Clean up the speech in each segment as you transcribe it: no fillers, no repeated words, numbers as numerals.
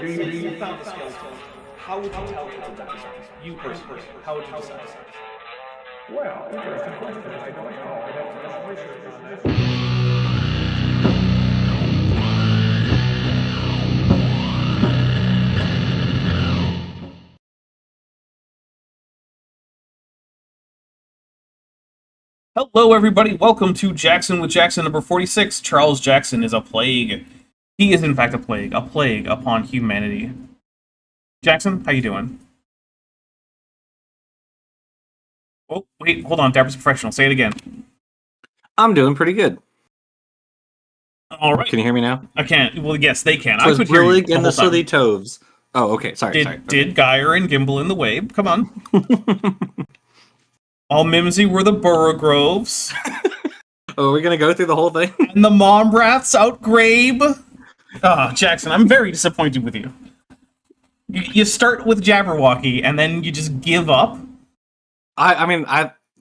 say you found a skeleton, how would you tell it's a dinosaur? You personally, how would you decide? Well, interesting question. I don't know. I'd have to do some research on that. Hello, everybody. Welcome to Jackson with Jackson number 46. Charles Jackson is a plague. He is, in fact, a plague upon humanity. Jackson, how you doing? Oh, wait, hold on. Dapper's professional. Say it again. I'm doing pretty good. All right. Can you hear me now? I can't. Well, yes, they can. Twas I could hear you brillig the and the whole time. sooty toves. Oh, okay. Sorry. Did Geyer and Gimble in the Wabe? Come on. All Mimsy were the Burrow-Groves. Oh, are we going to go through the whole thing? And the Mombrats outgrabe. Ah, Jackson, I'm very disappointed with you. You start with Jabberwocky, and then you just give up? I mean,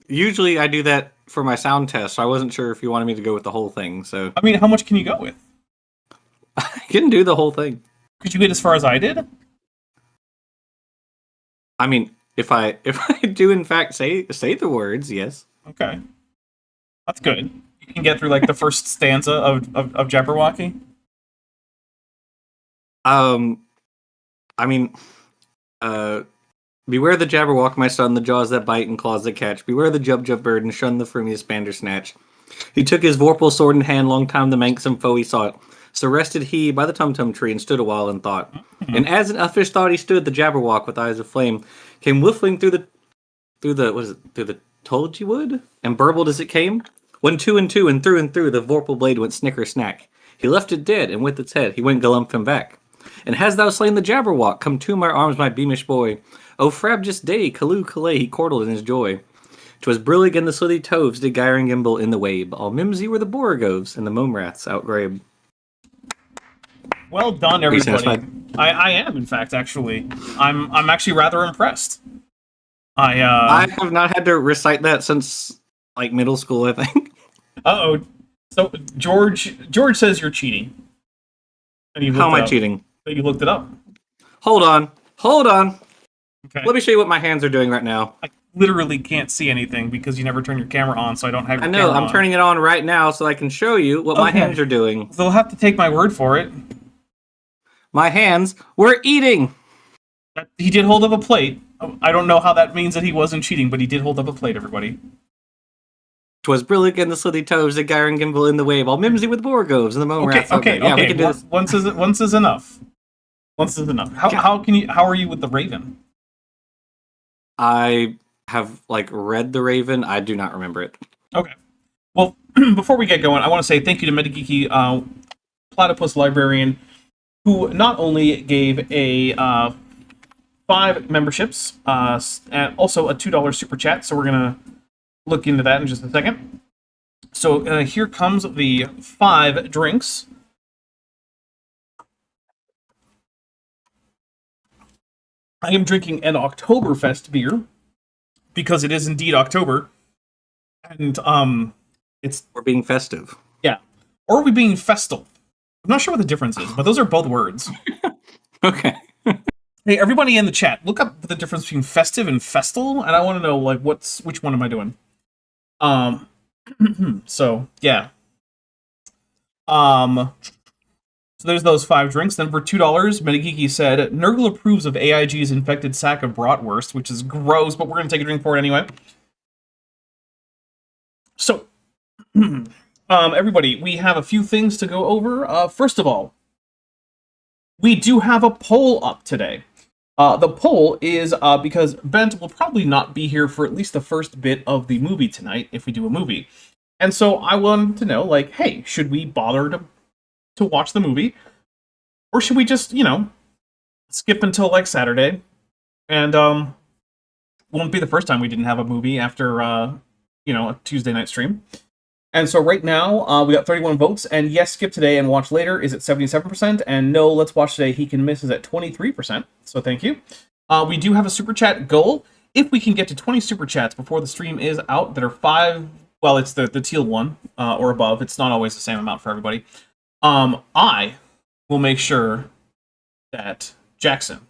usually I do that for my sound test, so I wasn't sure if you wanted me to go with the whole thing, so... I mean, how much can you go with? I can do the whole thing. Could you get as far as I did? I mean, if I do in fact say the words, yes. Okay. That's good. You can get through, like, the first stanza of Jabberwocky? I mean, beware the Jabberwock, my son, the jaws that bite and claws that catch. Beware the Jub bird and shun the frumious Bandersnatch. He took his vorpal sword in hand, long time the manxome foe he sought. So rested he by the tum-tum tree and stood a while in thought. And as an uffish thought he stood, the Jabberwock with eyes of flame came whiffling through the Tulgey wood, and burbled as it came. When two and through the vorpal blade went snicker snack. He left it dead, and with its head he went galumphing back. And hast thou slain the Jabberwock? Come to my arms, my beamish boy. O frabjous day, Callooh Calais, he chortled in his joy. 'Twas brillig and the slithy toves did gyre and gimble in the wabe. All mimsy were the Borogoves, and the Momrats outgrabe. Well done, everybody. I am, in fact, actually. I'm actually rather impressed. I have not had to recite that since, like, middle school, I think. Uh-oh. So, George says you're cheating. And How am I cheating? You looked it up. Hold on. Okay. Let me show you what my hands are doing right now. I literally can't see anything because you never turn your camera on, so I don't have your I know, camera on. I'm turning it on right now so I can show you what my Okay. hands are doing. They'll have to take my word for it. My hands were eating! He did hold up a plate. I don't know how that means that he wasn't cheating, but he did hold up a plate, everybody. 'Twas brillig and the slithy toves that gyre and gimble in the wave, all mimsy with Borogoves and the Momrats. Okay. Yeah, we can do this. Once is enough. Once is enough. How are you with the Raven? I have, like, read The Raven. I do not remember it. Okay. Well, before we get going, I want to say thank you to Metageeky Platypus Librarian, who not only gave a 5 memberships and also a $2 super chat. So we're gonna look into that in just a second. So here comes the 5 drinks. I am drinking an Oktoberfest beer because it is indeed October, and We're being festive. yeah. Or are we being festal? I'm not sure what the difference is, but those are both words. Okay. Hey, everybody in the chat, look up the difference between festive and festal, and I want to know, like, which one am I doing? So, yeah. So there's those 5 drinks. Then for $2, Metageeky said, Nurgle approves of AIG's infected sack of bratwurst, which is gross, but we're going to take a drink for it anyway. So, everybody, we have a few things to go over. First of all, we do have a poll up today. The poll is because Bent will probably not be here for at least the first bit of the movie tonight, if we do a movie. And so I wanted to know, like, hey, should we bother to watch the movie? Or should we just, skip until, like, Saturday? And, won't be the first time we didn't have a movie after, a Tuesday night stream. And so right now, we got 31 votes, and yes, skip today and watch later is at 77%, and no, let's watch today, he can miss is at 23%, so thank you. We do have a super chat goal. If we can get to 20 super chats before the stream is out, that are 5, well, it's the teal one, or above, it's not always the same amount for everybody, I will make sure that Jackson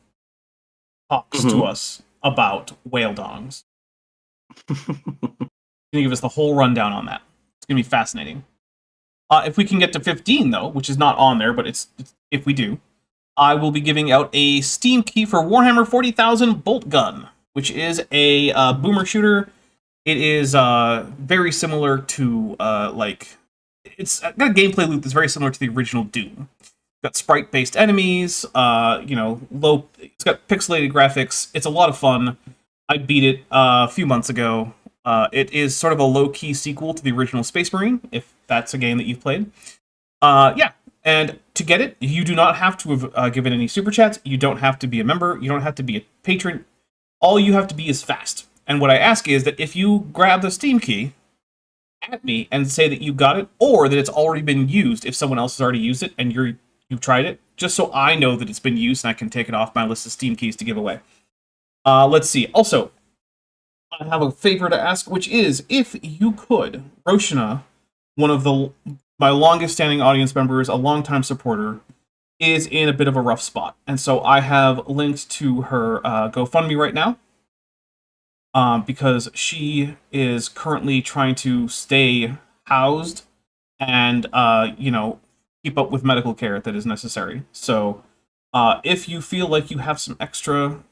talks to us about whale dongs. He's going to give us the whole rundown on that. It's going to be fascinating. If we can get to 15, though, which is not on there, but it's if we do, I will be giving out a Steam key for Warhammer 40,000 Bolt Gun, which is a boomer shooter. It is very similar to, it's got a gameplay loop that's very similar to the original Doom. It's got sprite-based enemies, it's got pixelated graphics. It's a lot of fun. I beat it a few months ago. It is sort of a low-key sequel to the original Space Marine, if that's a game that you've played. And to get it, you do not have to have given any super chats. You don't have to be a member. You don't have to be a patron. All you have to be is fast. And what I ask is that if you grab the Steam key at me and say that you got it, or that it's already been used if someone else has already used it and you've tried it, just so I know that it's been used and I can take it off my list of Steam keys to give away. Let's see. Also, I have a favor to ask, which is, if you could, Roshana, one of my longest standing audience members, a longtime supporter, is in a bit of a rough spot. And so I have linked to her GoFundMe right now, because she is currently trying to stay housed and, keep up with medical care that is necessary. So if you feel like you have some extra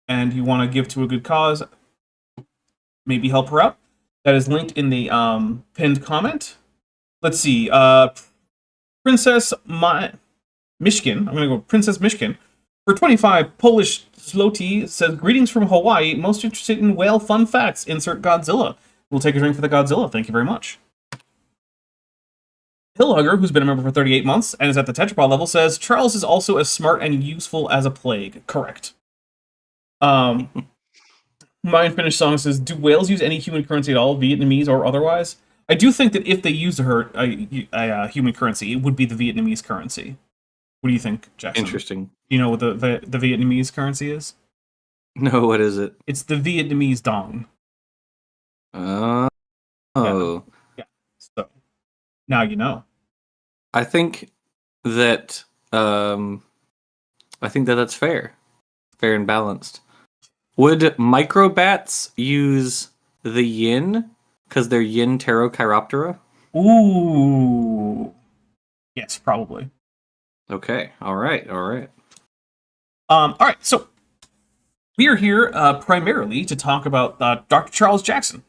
and you want to give to a good cause, maybe help her out. That is linked in the pinned comment. Let's see. Princess Mishkin. I'm going to go Princess Mishkin. For 25 Polish zloty says, greetings from Hawaii. Most interested in whale fun facts. Insert Godzilla. We'll take a drink for the Godzilla. Thank you very much. Hillhugger, who's been a member for 38 months and is at the Tetrapod level, says, Charles is also as smart and useful as a plague. Correct. My Unfinished Song says, do whales use any human currency at all, Vietnamese or otherwise? I do think that if they use a human currency, it would be the Vietnamese currency. What do you think, Jackson? Interesting. Do you know what the Vietnamese currency is? No, what is it? It's the Vietnamese dong. Oh. Yeah. So, now you know. I think that that's fair. Fair and balanced. Would microbats use the yin because they're yin pterochiroptera? Ooh. Yes, probably. Okay. All right. All right. So we are here primarily to talk about Dr. Charles Jackson,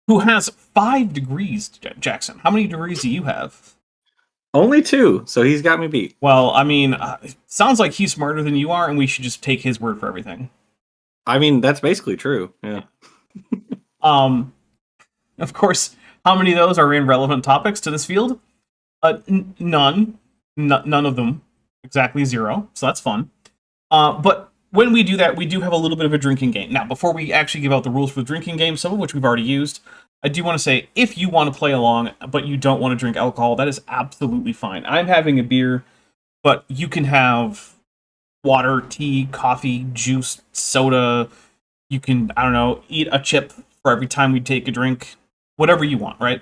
who has 5 degrees. Jackson, how many degrees do you have? Only 2, so he's got me beat. Well, I mean, it sounds like he's smarter than you are, and we should just take his word for everything. I mean, that's basically true. Yeah. Of course, how many of those are in relevant topics to this field? None. None of them. Exactly 0. So that's fun. But when we do that, we do have a little bit of a drinking game. Now, before we actually give out the rules for the drinking game, some of which we've already used, I do want to say, if you want to play along, but you don't want to drink alcohol, that is absolutely fine. I'm having a beer, but you can have water, tea, coffee, juice, soda. You can, I don't know, eat a chip for every time we take a drink. Whatever you want, right?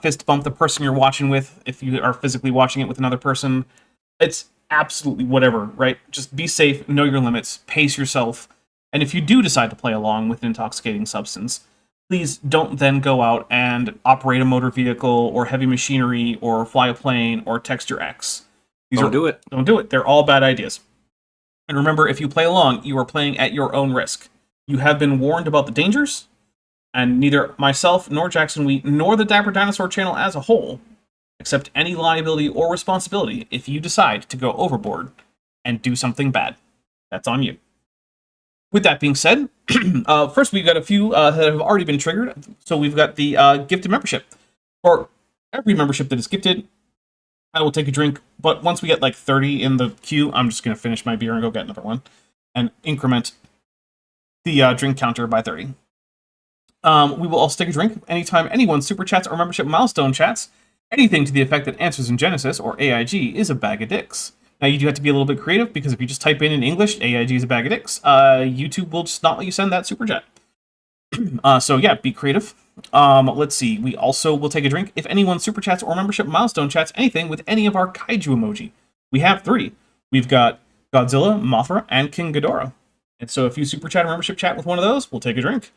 Fist bump the person you're watching with if you are physically watching it with another person. It's absolutely whatever, right? Just be safe, know your limits, pace yourself. And if you do decide to play along with an intoxicating substance, please don't then go out and operate a motor vehicle or heavy machinery or fly a plane or text your ex. Don't do it. Don't do it. They're all bad ideas. And remember, if you play along, you are playing at your own risk. You have been warned about the dangers, and neither myself nor Jackson Wheat nor the Dapper Dinosaur channel as a whole accept any liability or responsibility if you decide to go overboard and do something bad. That's on you. With that being said, first we've got a few that have already been triggered. So we've got the gifted membership. For every membership that is gifted, I will take a drink. But once we get like 30 in the queue, I'm just going to finish my beer and go get another one. And increment the drink counter by 30. We will also take a drink anytime anyone super chats or membership milestone chats. Anything to the effect that Answers in Genesis, or AIG, is a bag of dicks. Now, you do have to be a little bit creative, because if you just type in English, AIG is a bag of dicks, YouTube will just not let you send that super chat. So yeah, be creative. Let's see. We also will take a drink if anyone super chats or membership milestone chats anything with any of our kaiju emoji. We have 3. We've got Godzilla, Mothra, and King Ghidorah. And so if you super chat or membership chat with one of those, we'll take a drink.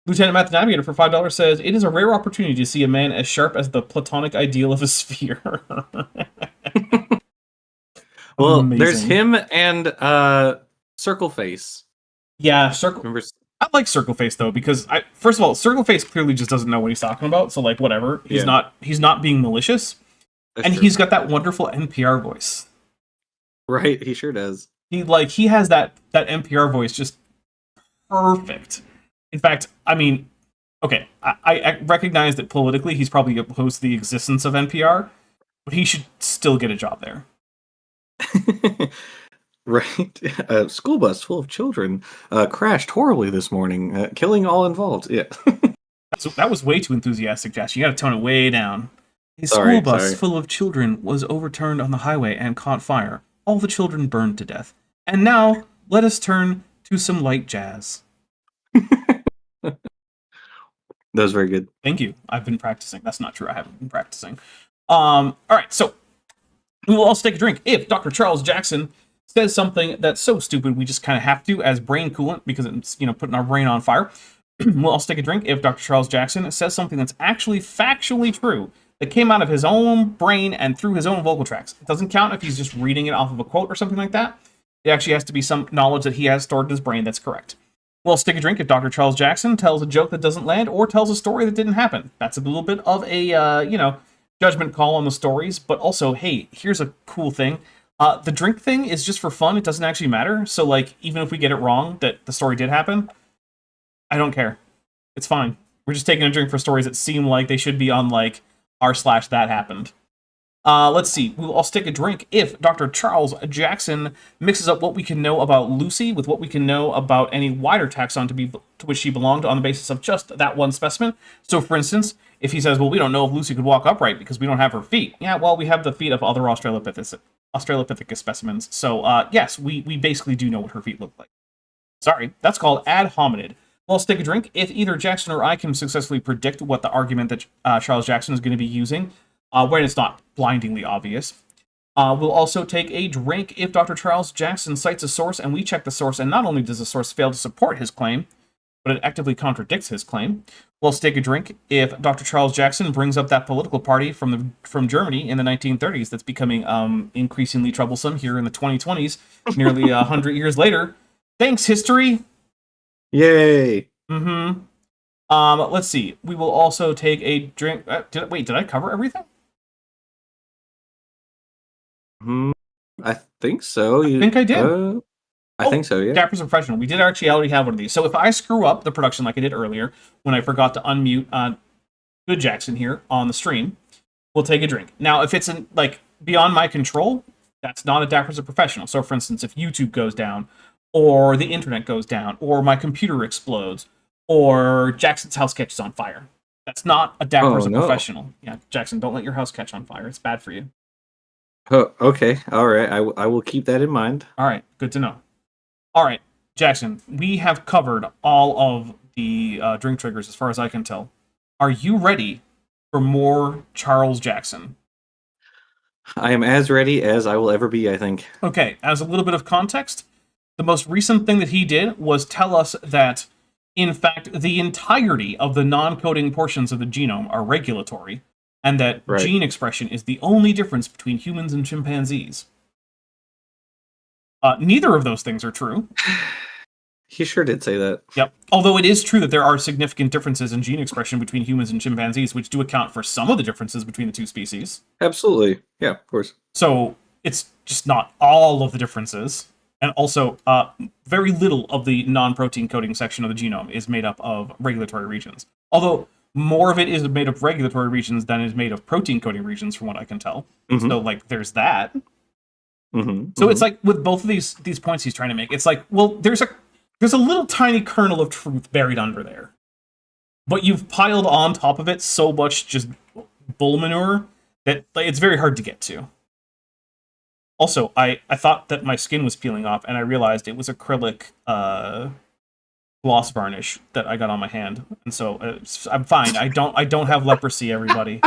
Lieutenant Matt the Navigator for $5 says, it is a rare opportunity to see a man as sharp as the platonic ideal of a sphere. Well, Amazing. there's him and Circle Face. Yeah, Circle. Remember? I like Circle Face though, because first of all, Circle Face clearly just doesn't know what he's talking about. So like, whatever. He's not being malicious, and he's got that wonderful NPR voice. Right, he sure does. He has that NPR voice just perfect. In fact, I mean, okay, I recognize that politically he's probably opposed to the existence of NPR, but he should still get a job there. Right. A school bus full of children crashed horribly this morning, killing all involved. Yeah. So that was way too enthusiastic, Josh. You got to tone it way down. A school bus full of children was overturned on the highway and caught fire. All the children burned to death. And now, let us turn to some light jazz. That was very good. Thank you. I've been practicing. That's not true. I haven't been practicing. All right, so we will also take a drink if Dr. Charles Jackson says something that's so stupid we just kind of have to as brain coolant because it's, putting our brain on fire. We'll also take a drink if Dr. Charles Jackson says something that's actually factually true that came out of his own brain and through his own vocal tracks. It doesn't count if he's just reading it off of a quote or something like that. It actually has to be some knowledge that he has stored in his brain that's correct. We'll stick a drink if Dr. Charles Jackson tells a joke that doesn't land or tells a story that didn't happen. That's a little bit of a, judgment call on the stories, but also, hey, here's a cool thing. The drink thing is just for fun. It doesn't actually matter. So, like, even if we get it wrong that the story did happen, I don't care. It's fine. We're just taking a drink for stories that seem like they should be on, like, r/that happened. Let's see. I'll stick a drink if Dr. Charles Jackson mixes up what we can know about Lucy with what we can know about any wider taxon to which she belonged on the basis of just that one specimen. So, for instance, if he says, well, we don't know if Lucy could walk upright because we don't have her feet. Yeah, well, we have the feet of other Australopithecus specimens. So, yes, we basically do know what her feet look like. Sorry, that's called ad hominid. Well, I'll stick a drink if either Jackson or I can successfully predict what the argument that Charles Jackson is going to be using, when it's not blindingly obvious. We'll also take a drink if Dr. Charles Jackson cites a source and we check the source, and not only does the source fail to support his claim, but it actively contradicts his claim. We'll take a drink if Dr. Charles Jackson brings up that political party from Germany in the 1930s that's becoming increasingly troublesome here in the 2020s, nearly 100 years later. Thanks, history! Yay! Mm-hmm. Let's see. We will also take a drink. Did I cover everything? I think so. I think I did. I think so, yeah. Dappers Professional. We did actually already have one of these. So if I screw up the production like I did earlier, when I forgot to unmute Good Jackson here on the stream, we'll take a drink. Now, if it's beyond my control, that's not a Dappers of Professional. So, for instance, if YouTube goes down, or the internet goes down, or my computer explodes, or Jackson's house catches on fire, that's not a Dappers of Professional. Yeah, Jackson, don't let your house catch on fire. It's bad for you. Oh, okay. All right. I will keep that in mind. All right. Good to know. All right, Jackson, we have covered all of the drink triggers as far as I can tell. Are you ready for more Charles Jackson? I am as ready as I will ever be, I think. Okay, as a little bit of context, the most recent thing that he did was tell us that, in fact, the entirety of the non-coding portions of the genome are regulatory, and that gene expression is the only difference between humans and chimpanzees. Neither of those things are true. He sure did say that. Yep. Although it is true that there are significant differences in gene expression between humans and chimpanzees, which do account for some of the differences between the two species. Absolutely. Yeah, of course. So it's just not all of the differences. And also, very little of the non-protein coding section of the genome is made up of regulatory regions. Although more of it is made of regulatory regions than is made of protein coding regions, from what I can tell. Mm-hmm. So, there's that. Mm-hmm. So it's like with both of these points he's trying to make, it's like, well, there's a little tiny kernel of truth buried under there, but you've piled on top of it so much just bull manure that it's very hard to get to. Also, I thought that my skin was peeling off, and I realized it was acrylic gloss varnish that I got on my hand, and so I'm fine. I don't have leprosy, everybody.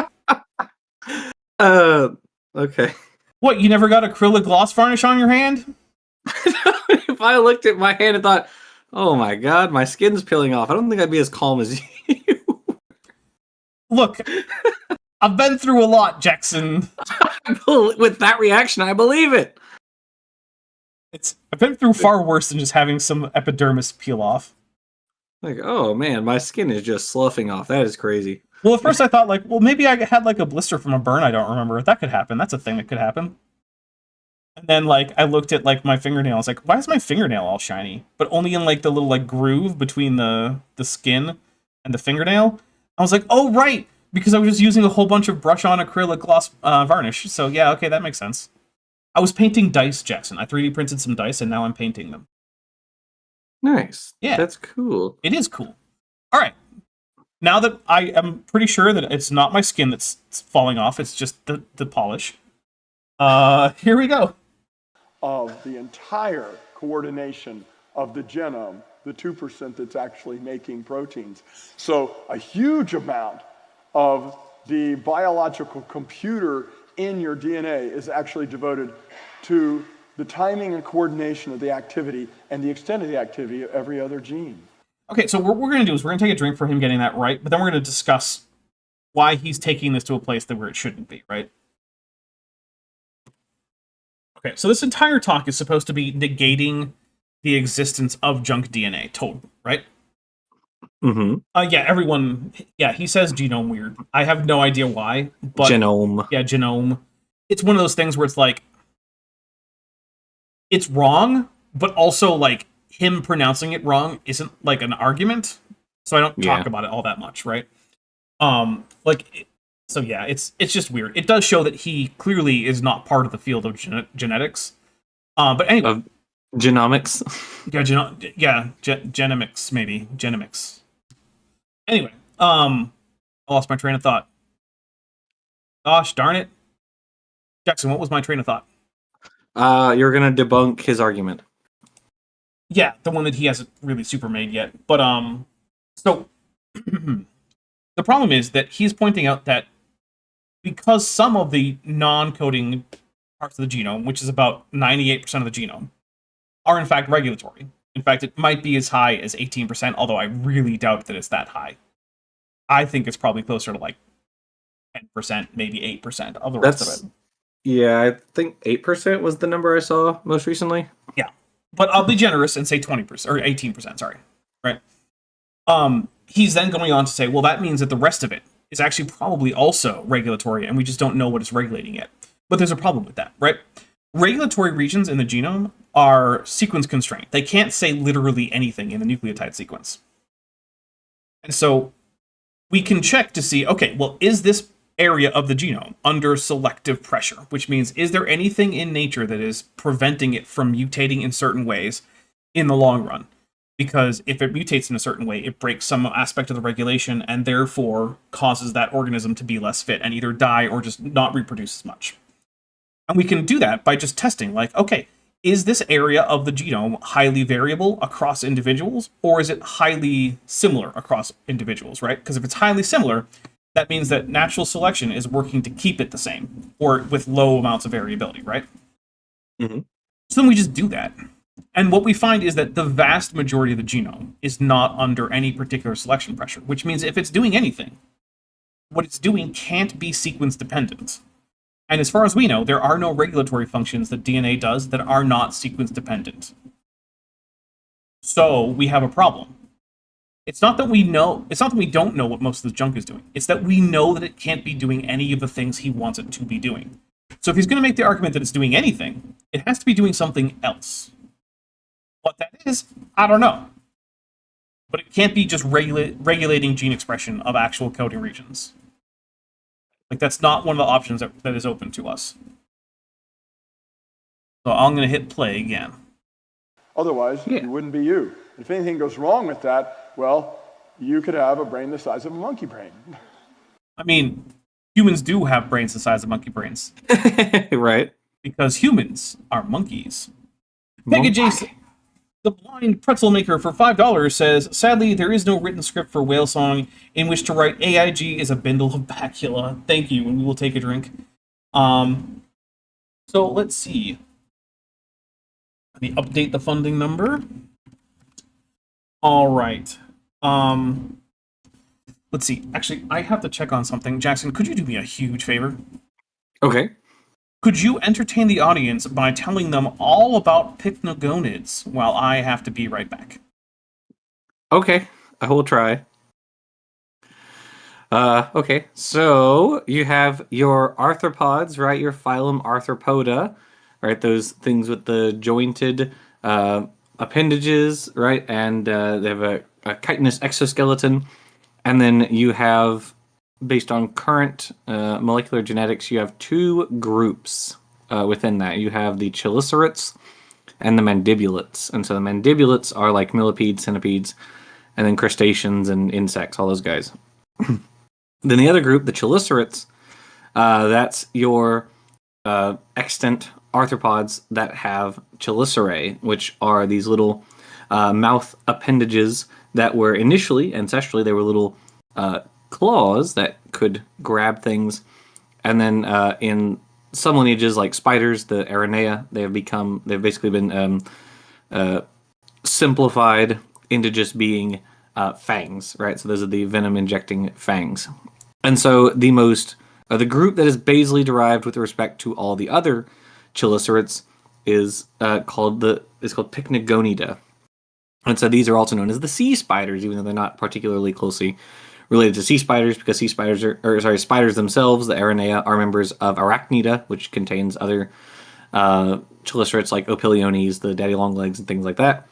Okay. What, you never got acrylic gloss varnish on your hand? If I looked at my hand and thought, "Oh my god, my skin's peeling off," I don't think I'd be as calm as you. Look, I've been through a lot, Jackson. With that reaction, I believe it. I've been through far worse than just having some epidermis peel off. Like, oh man, my skin is just sloughing off. That is crazy. Well, at first I thought, like, well, maybe I had, like, a blister from a burn I don't remember. That could happen. That's a thing that could happen. And then, like, I looked at, like, my fingernail. I was like, why is my fingernail all shiny? But only in, like, the little, like, groove between the skin and the fingernail. I was like, oh, right! Because I was just using a whole bunch of brush-on acrylic gloss varnish. So, yeah, okay, that makes sense. I was painting dice, Jackson. I 3D printed some dice, and now I'm painting them. Nice. Yeah. That's cool. It is cool. All right. Now that I am pretty sure that it's not my skin that's falling off, it's just the polish. Here we go. Of the entire coordination of the genome, the 2% that's actually making proteins. So a huge amount of the biological computer in your DNA is actually devoted to the timing and coordination of the activity and the extent of the activity of every other gene. Okay, so what we're going to do is we're going to take a drink for him getting that right, but then we're going to discuss why he's taking this to a place where it shouldn't be, right? Okay, so this entire talk is supposed to be negating the existence of junk DNA, total, right? Mm-hmm. Yeah, everyone, yeah, he says genome weird. I have no idea why, but... Genome. Yeah, genome. It's one of those things where it's like, it's wrong, but also, like, him pronouncing it wrong isn't, like, an argument, so I don't talk about it all that much, right? So yeah, it's just weird. It does show that he clearly is not part of the field of genetics. But anyway. Genomics? Genomics, maybe. Genomics. Anyway, I lost my train of thought. Gosh darn it. Jackson, what was my train of thought? You're gonna debunk his argument. Yeah, the one that he hasn't really super made yet. But, so, the problem is that he's pointing out that because some of the non-coding parts of the genome, which is about 98% of the genome, are in fact regulatory. In fact, it might be as high as 18%, although I really doubt that it's that high. I think it's probably closer to like 10%, maybe 8% of the rest of it. Yeah, I think 8% was the number I saw most recently. Yeah. But I'll be generous and say 20% or 18%, sorry. Right? He's then going on to say, well, that means that the rest of it is actually probably also regulatory, and we just don't know what it's regulating yet. But there's a problem with that, right? Regulatory regions in the genome are sequence constrained. They can't say literally anything in the nucleotide sequence. And so we can check to see, okay, well, is this area of the genome under selective pressure? Which means, is there anything in nature that is preventing it from mutating in certain ways in the long run? Because if it mutates in a certain way, it breaks some aspect of the regulation and therefore causes that organism to be less fit and either die or just not reproduce as much. And we can do that by just testing, like, okay, is this area of the genome highly variable across individuals, or is it highly similar across individuals, right? Because if it's highly similar, that means that natural selection is working to keep it the same, or with low amounts of variability, right? Mm-hmm. So then we just do that. And what we find is that the vast majority of the genome is not under any particular selection pressure, which means if it's doing anything, what it's doing can't be sequence dependent. And as far as we know, there are no regulatory functions that DNA does that are not sequence dependent. So we have a problem. It's not that we don't know what most of the junk is doing. It's that we know that it can't be doing any of the things he wants it to be doing. So if he's going to make the argument that it's doing anything, it has to be doing something else. What that is, I don't know. But it can't be just regulating gene expression of actual coding regions. Like, that's not one of the options that is open to us. So I'm going to hit play again. Otherwise, you wouldn't be you. If anything goes wrong with that, well, you could have a brain the size of a monkey brain. I mean, humans do have brains the size of monkey brains. Right. Because humans are monkeys. Peg Jason, the blind pretzel maker for $5 says, sadly, there is no written script for Whale Song in which to write AIG is a bindle of bacula. Thank you, and we will take a drink. So let's see. me update the funding number. All right. Let's see. Actually, I have to check on something. Jackson, could you do me a huge favor? Okay. Could you entertain the audience by telling them all about pycnogonids while I have to be right back? Okay, I will try. Okay, so you have your arthropods, right? Your phylum Arthropoda, right? Those things with the jointed appendages, right? And they have a chitinous exoskeleton. And then you have, based on current molecular genetics, you have two groups within that. You have the chelicerates and the mandibulates. And so the mandibulates are like millipedes, centipedes, and then crustaceans and insects, all those guys. Then the other group, the chelicerates, that's your extant arthropods that have chelicerae, which are these little mouth appendages that were initially, ancestrally, they were little claws that could grab things. And then in some lineages, like spiders, the Aranea, they've basically been simplified into just being fangs, right? So those are the venom injecting fangs. And so the group that is basally derived with respect to all the other chelicerates is called Pycnogonida. And so these are also known as the sea spiders, even though they're not particularly closely related to sea spiders, because spiders themselves, the Aranea, are members of Arachnida, which contains other chelicerates like Opiliones, the daddy long legs, and things like that.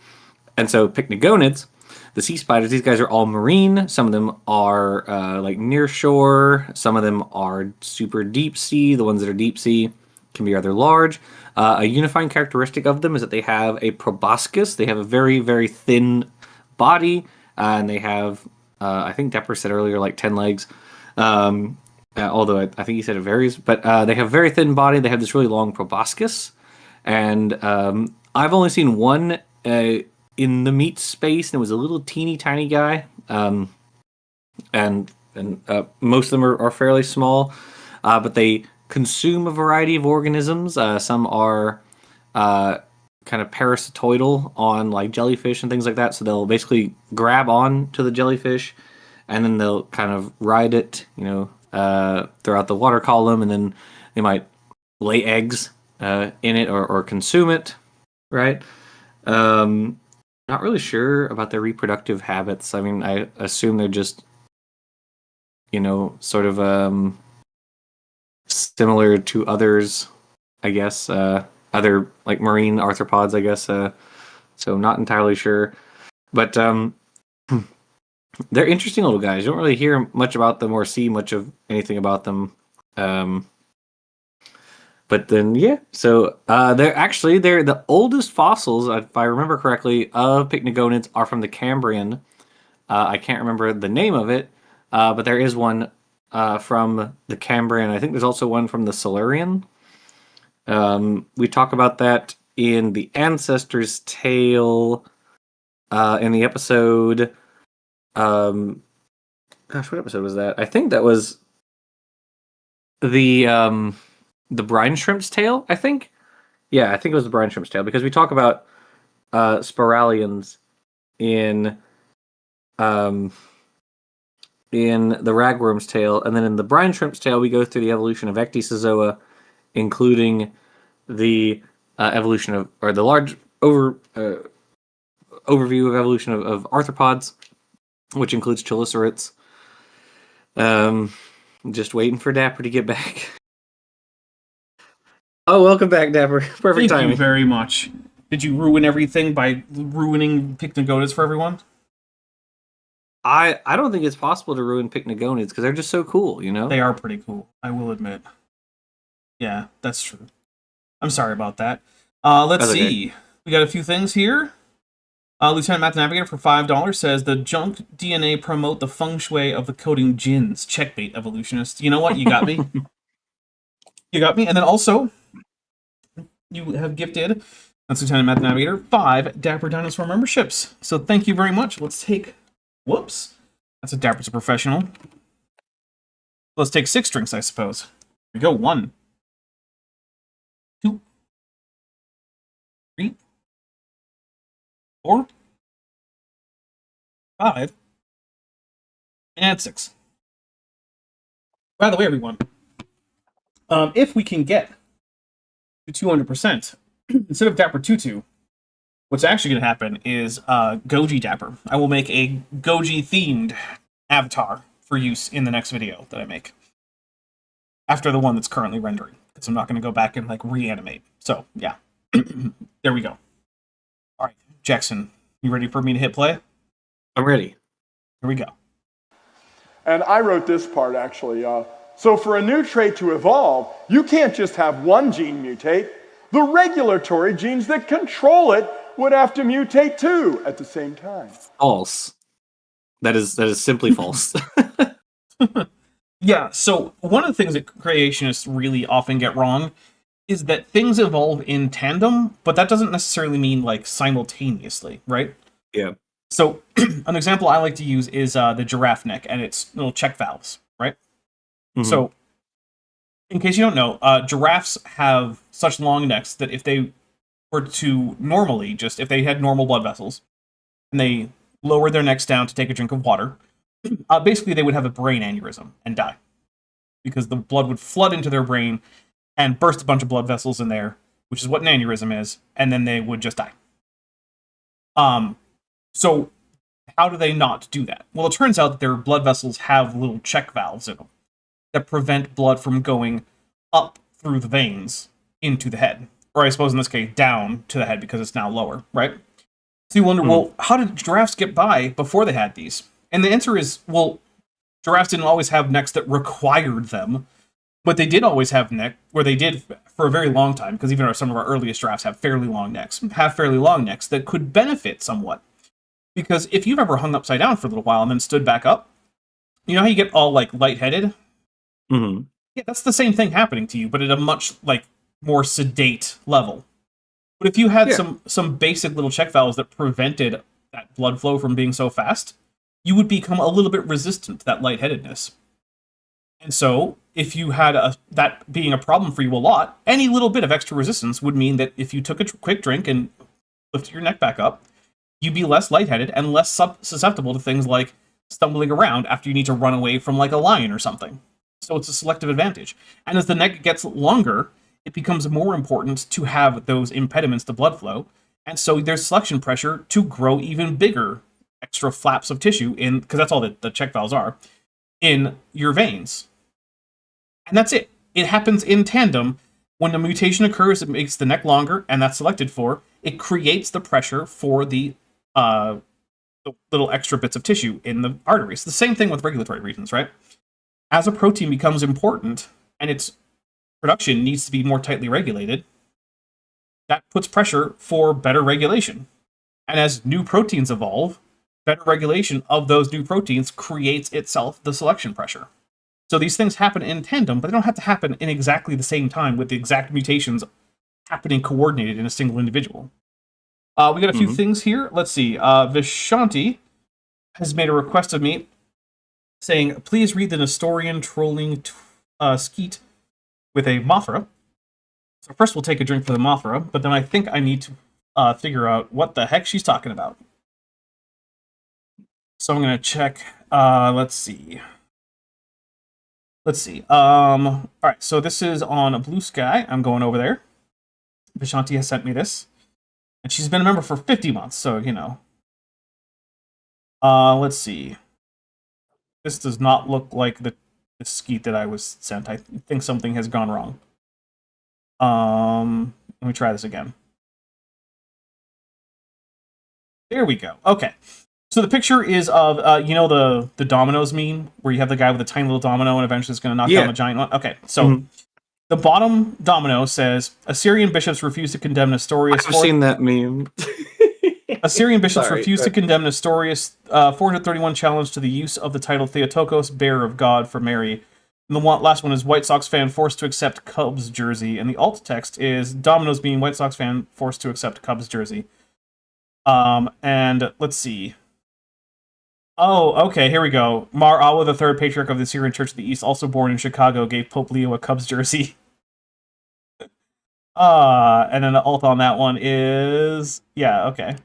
And so pycnogonids, the sea spiders, these guys are all marine. Some of them are like near shore. Some of them are super deep sea. The ones that are deep sea can be rather large. A unifying characteristic of them is that they have a proboscis. They have a very, very thin body, and they have, I think Depper said earlier, like 10 legs. Although I think he said it varies. But they have a very thin body. They have this really long proboscis. And I've only seen one in the meat space, and it was a little teeny tiny guy. And most of them are fairly small, but they consume a variety of organisms. Some are kind of parasitoidal on like jellyfish and things like that. So they'll basically grab on to the jellyfish, and then they'll kind of ride it, throughout the water column, and then they might lay eggs in it or consume it, right? Not really sure about their reproductive habits. I mean, I assume they're just, sort of similar to others, I guess. Other like marine arthropods, I guess. So not entirely sure, but they're interesting little guys. You don't really hear much about them or see much of anything about them. But then, yeah, so they're the oldest fossils, if I remember correctly, of pycnogonids are from the Cambrian. I can't remember the name of it, but there is one from the Cambrian. I think there's also one from the Silurian. We talk about that in the Ancestor's Tale in the episode. What episode was that? I think that was the brine shrimp's tail, I think. Yeah, I think it was the brine shrimp's tail, because we talk about spiralians in the ragworm's tail, and then in the brine shrimp's tail we go through the evolution of Ecdysozoa, including the evolution of, or the large overview of evolution of arthropods, which includes chelicerates. Just waiting for Dapper to get back. Oh, welcome back, Dapper. Perfect timing. Thank you very much. Did you ruin everything by ruining pycnogonids for everyone? I don't think it's possible to ruin pycnogonids because they're just so cool, They are pretty cool, I will admit. Yeah, that's true. I'm sorry about that. Let's see. Okay. We got a few things here. Lieutenant Math Navigator for $5 says, the junk DNA promote the feng shui of the coding jinns. Checkmate, evolutionist. You know what? You got me. You got me. And then also, you have gifted, that's Lieutenant Math Navigator, 5 Dapper Dinosaur memberships. So thank you very much. Let's take, whoops. That's a Dapper's a professional. Let's take 6 drinks, I suppose. Here we go. 1, 2, 3, 4, 5, and 6. By the way, everyone, if we can get to 200%, instead of Dapper Tutu, what's actually going to happen is Goji Dapper. I will make a Goji-themed avatar for use in the next video that I make. After the one that's currently rendering. Because I'm not going to go back and, like, reanimate. So, yeah. There we go. Alright, Jackson, you ready for me to hit play? I'm ready. Here we go. And I wrote this part, actually. So for a new trait to evolve, you can't just have one gene mutate. The regulatory genes that control it would have to mutate too at the same time. False. That is simply false. Yeah, so one of the things that creationists really often get wrong is that things evolve in tandem, but that doesn't necessarily mean, like, simultaneously, right? Yeah. So, an example I like to use is the giraffe neck and its little check valves, right? Mhm. So, in case you don't know, giraffes have such long necks that if they were to normally, just if they had normal blood vessels, and they lowered their necks down to take a drink of water, basically they would have a brain aneurysm and die. Because the blood would flood into their brain and burst a bunch of blood vessels in there, which is what an aneurysm is, and then they would just die. So how do they not do that? Well, it turns out that their blood vessels have little check valves in them that prevent blood from going up through the veins into the head. Or I suppose in this case, down to the head because it's now lower, right? So you wonder, well, how did giraffes get by before they had these? And the answer is, well, giraffes didn't always have necks that required them, but they did always have neck, where they did for a very long time, because even some of our earliest giraffes have fairly long necks that could benefit somewhat. Because if you've ever hung upside down for a little while and then stood back up, you know how you get all, like, lightheaded? Mm-hmm. Yeah, that's the same thing happening to you, but at a much, like, more sedate level. But if you had some basic little check valves that prevented that blood flow from being so fast, you would become a little bit resistant to that lightheadedness. And so, if you had that being a problem for you a lot, any little bit of extra resistance would mean that if you took a quick drink and lifted your neck back up, you'd be less lightheaded and less susceptible to things like stumbling around after you need to run away from, like, a lion or something. So it's a selective advantage. And as the neck gets longer, it becomes more important to have those impediments to blood flow. And so there's selection pressure to grow even bigger extra flaps of tissue in, because that's all that the check valves are, in your veins. And that's it. It happens in tandem. When a mutation occurs, it makes the neck longer, and that's selected for. It creates the pressure for the little extra bits of tissue in the arteries. The same thing with regulatory regions, right? As a protein becomes important, and its production needs to be more tightly regulated, that puts pressure for better regulation. And as new proteins evolve, better regulation of those new proteins creates itself the selection pressure. So these things happen in tandem, but they don't have to happen in exactly the same time with the exact mutations happening coordinated in a single individual. We got a few things here. Let's see. Vishanti has made a request of me saying, please read the Nestorian trolling skeet with a Mothra. So first we'll take a drink for the Mothra, but then I think I need to figure out what the heck she's talking about. So I'm going to check. Let's see. All right, so this is on a Blue Sky. I'm going over there. Vishanti has sent me this. And she's been a member for 50 months, so, you know. Let's see. This does not look like the skeet that I was sent. I think something has gone wrong. Let me try this again. There we go. Okay. So the picture is of, you know, the dominoes meme, where you have the guy with a tiny little domino and eventually it's going to knock down the giant one? Okay, so the bottom domino says, Assyrian bishops refuse to condemn Nestorius. I've seen that meme. Assyrian bishops refuse to condemn Nestorius' 431 challenge to the use of the title Theotokos, bearer of God, for Mary. And the last one is White Sox fan forced to accept Cubs jersey. And the alt text is dominoes being White Sox fan forced to accept Cubs jersey. And let's see. Oh, okay, here we go. Mar Awa, the third patriarch of the Syrian Church of the East, also born in Chicago, gave Pope Leo a Cubs jersey. And then the alt on that one is... Yeah, okay.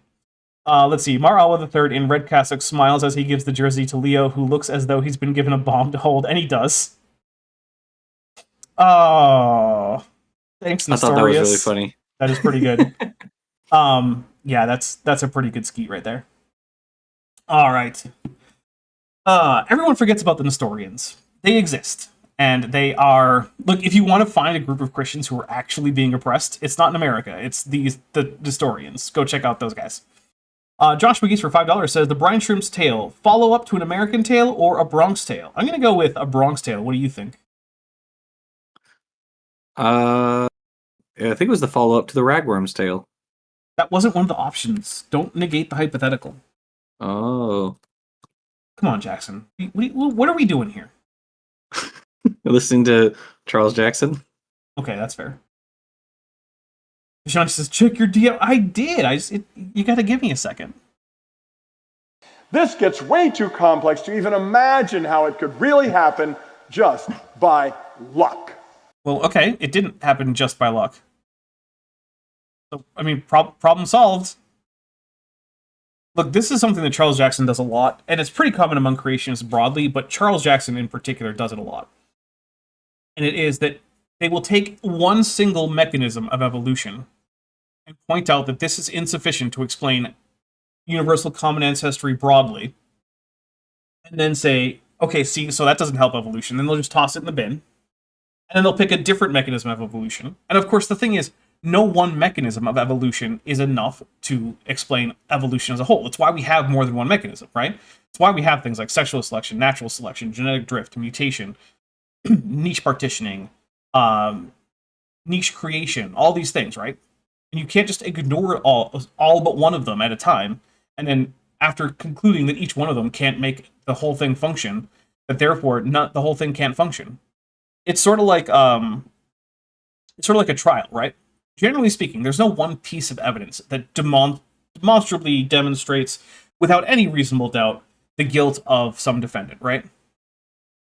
Let's see. Mar Allah III in red cassock smiles as he gives the jersey to Leo, who looks as though he's been given a bomb to hold, and he does. Oh, thanks, Nestorius. I thought that was really funny. That is pretty good. Yeah, that's a pretty good skeet right there. All right. Everyone forgets about the Nestorians. They exist. And they are... Look, if you want to find a group of Christians who are actually being oppressed, it's not in America. It's the Nestorians. Go check out those guys. Josh McGee's for $5 says, the brine shrimp's tale, follow up to an American tale or a Bronx tale? I'm going to go with a Bronx tale. What do you think? I think it was the follow-up to the Ragworm's tale. That wasn't one of the options. Don't negate the hypothetical. Oh. Come on, Jackson. What are we doing here? Listening to Charles Jackson? Okay, that's fair. Sean says, check your DM. I did. You got to give me a second. This gets way too complex to even imagine how it could really happen just by luck. Well, okay, it didn't happen just by luck. So, I mean, problem solved. Look, this is something that Charles Jackson does a lot, and it's pretty common among creationists broadly, but Charles Jackson in particular does it a lot. And it is that they will take one single mechanism of evolution and point out that this is insufficient to explain universal common ancestry broadly, and then say, okay, see, so that doesn't help evolution. Then they'll just toss it in the bin, and then they'll pick a different mechanism of evolution. And of course, the thing is, no one mechanism of evolution is enough to explain evolution as a whole. It's why we have more than one mechanism, right? It's why we have things like sexual selection, natural selection, genetic drift, mutation, niche partitioning, niche creation, all these things, right? And you can't just ignore all but one of them at a time, and then after concluding that each one of them can't make the whole thing function, that therefore the whole thing can't function. It's sort of like a trial, right? Generally speaking, there's no one piece of evidence that demonstrably demonstrates, without any reasonable doubt, the guilt of some defendant, right?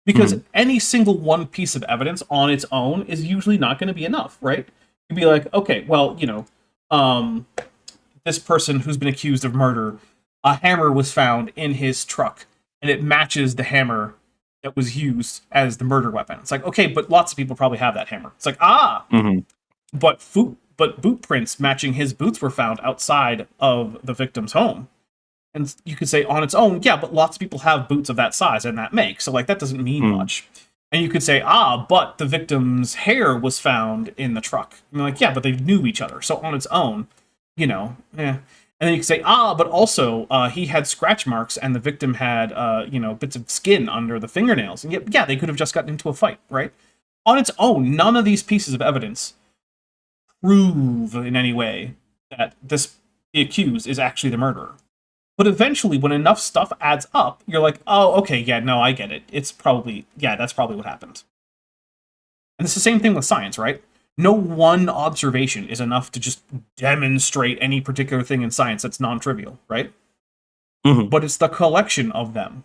Because any single one piece of evidence on its own is usually not going to be enough, right? You'd be like, okay, well, this person who's been accused of murder, a hammer was found in his truck, and it matches the hammer that was used as the murder weapon. It's like, okay, but lots of people probably have that hammer. It's like, but boot prints matching his boots were found outside of the victim's home. And you could say on its own, yeah, but lots of people have boots of that size and that make. So, like, that doesn't mean much. And you could say, but the victim's hair was found in the truck. And you're like, yeah, but they knew each other. So on its own, And then you could say, but also he had scratch marks and the victim had, bits of skin under the fingernails. And yeah, they could have just gotten into a fight, right? On its own, none of these pieces of evidence prove in any way that the accused is actually the murderer. But eventually, when enough stuff adds up, you're like, oh, okay, yeah, no, I get it. That's probably what happened. And it's the same thing with science, right? No one observation is enough to just demonstrate any particular thing in science that's non-trivial, right? But it's the collection of them.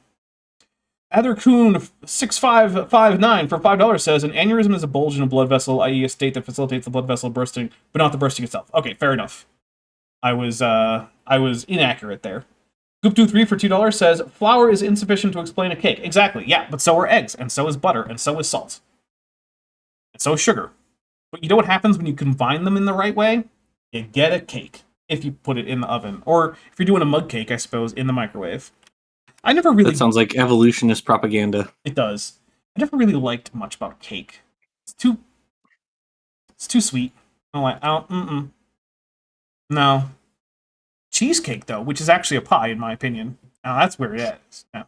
Athercoon6559 for $5 says, an aneurysm is a bulge in a blood vessel, i.e. a state that facilitates the blood vessel bursting, but not the bursting itself. Okay, fair enough. I was inaccurate there. Goop23 for $2 says, flour is insufficient to explain a cake. Exactly, yeah, but so are eggs, and so is butter, and so is salt. And so is sugar. But you know what happens when you combine them in the right way? You get a cake, if you put it in the oven. Or if you're doing a mug cake, I suppose, in the microwave. I never really... That sounds like evolutionist propaganda. It does. I never really liked much about cake. It's too sweet. No. Cheesecake, though, which is actually a pie, in my opinion. Now, that's where it is. Yeah.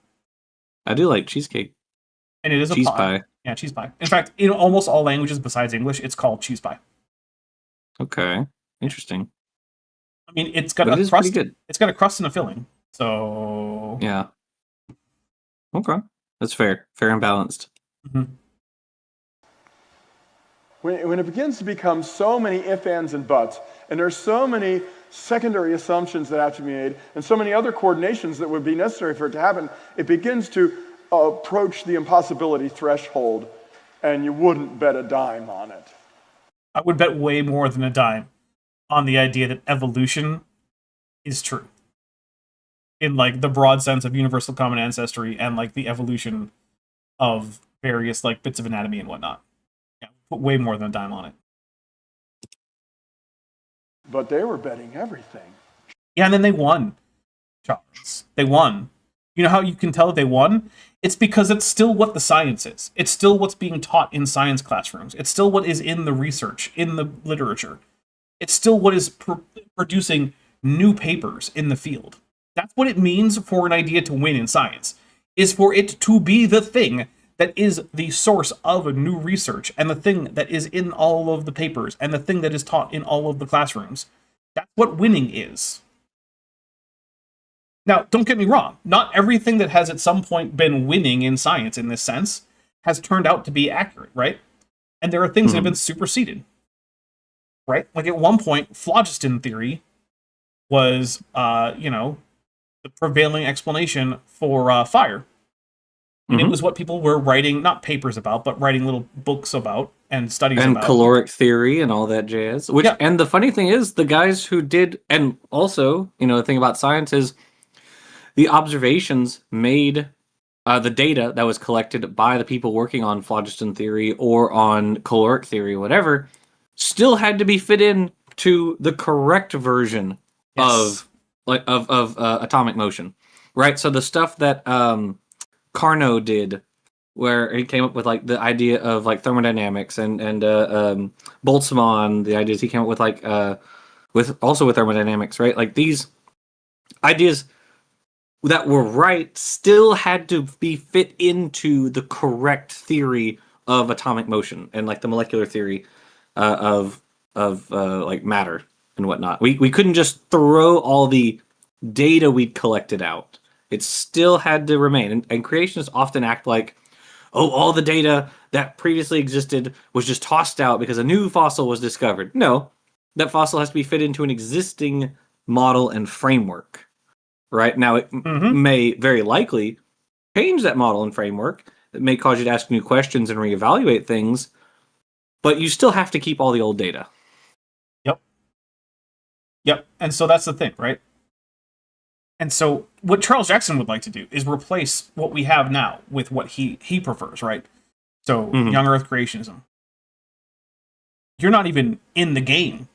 I do like cheesecake. And it is a cheese pie. Yeah, cheese pie. In fact, in almost all languages besides English, it's called cheese pie. Okay. Interesting. I mean, it's got a crust. Pretty good. It's got a crust and a filling. So... Yeah. Okay. That's fair. Fair and balanced. When it begins to become so many ifs, ands, and buts, and there's so many secondary assumptions that have to be made, and so many other coordinations that would be necessary for it to happen, it begins to approach the impossibility threshold, and you wouldn't bet a dime on it. I would bet way more than a dime on the idea that evolution is true. in like the broad sense of universal common ancestry and like the evolution of various like bits of anatomy and whatnot. Yeah, put way more than a dime on it. But they were betting everything. Yeah, and then they won. Charles. They won. You know how you can tell that they won? It's because it's still what the science is. It's still what's being taught in science classrooms. It's still what is in the research, in the literature. It's still what is producing new papers in the field. That's what it means for an idea to win in science, is for it to be the thing that is the source of new research and the thing that is in all of the papers and the thing that is taught in all of the classrooms. That's what winning is. Now, don't get me wrong. Not everything that has at some point been winning in science in this sense has turned out to be accurate, right? And there are things that have been superseded, right? Like at one point, phlogiston theory was, the prevailing explanation for fire. And it was what people were writing, not papers about, but writing little books about and studies and about. Caloric theory and all that jazz. Which, Yeah. and the funny thing is, the guys who did, and also, the thing about science is the observations made, the data that was collected by the people working on phlogiston theory or on caloric theory, whatever, still had to be fit in to the correct version Yes. of atomic motion, right? So the stuff that Carnot did, where he came up with like the idea of like thermodynamics, and Boltzmann, the ideas he came up with like with thermodynamics, right? Like these ideas that were right still had to be fit into the correct theory of atomic motion and like the molecular theory of like matter and whatnot. We couldn't just throw all the data we'd collected out. It still had to remain. And creationists often act like, oh, all the data that previously existed was just tossed out because a new fossil was discovered. No, that fossil has to be fit into an existing model and framework. Right? Now, it may very likely change that model and framework. It may cause you to ask new questions and reevaluate things, but you still have to keep all the old data. Yep. And so that's the thing, right? And so what Charles Jackson would like to do is replace what we have now with what he prefers, right? So young Earth creationism. You're not even in the game.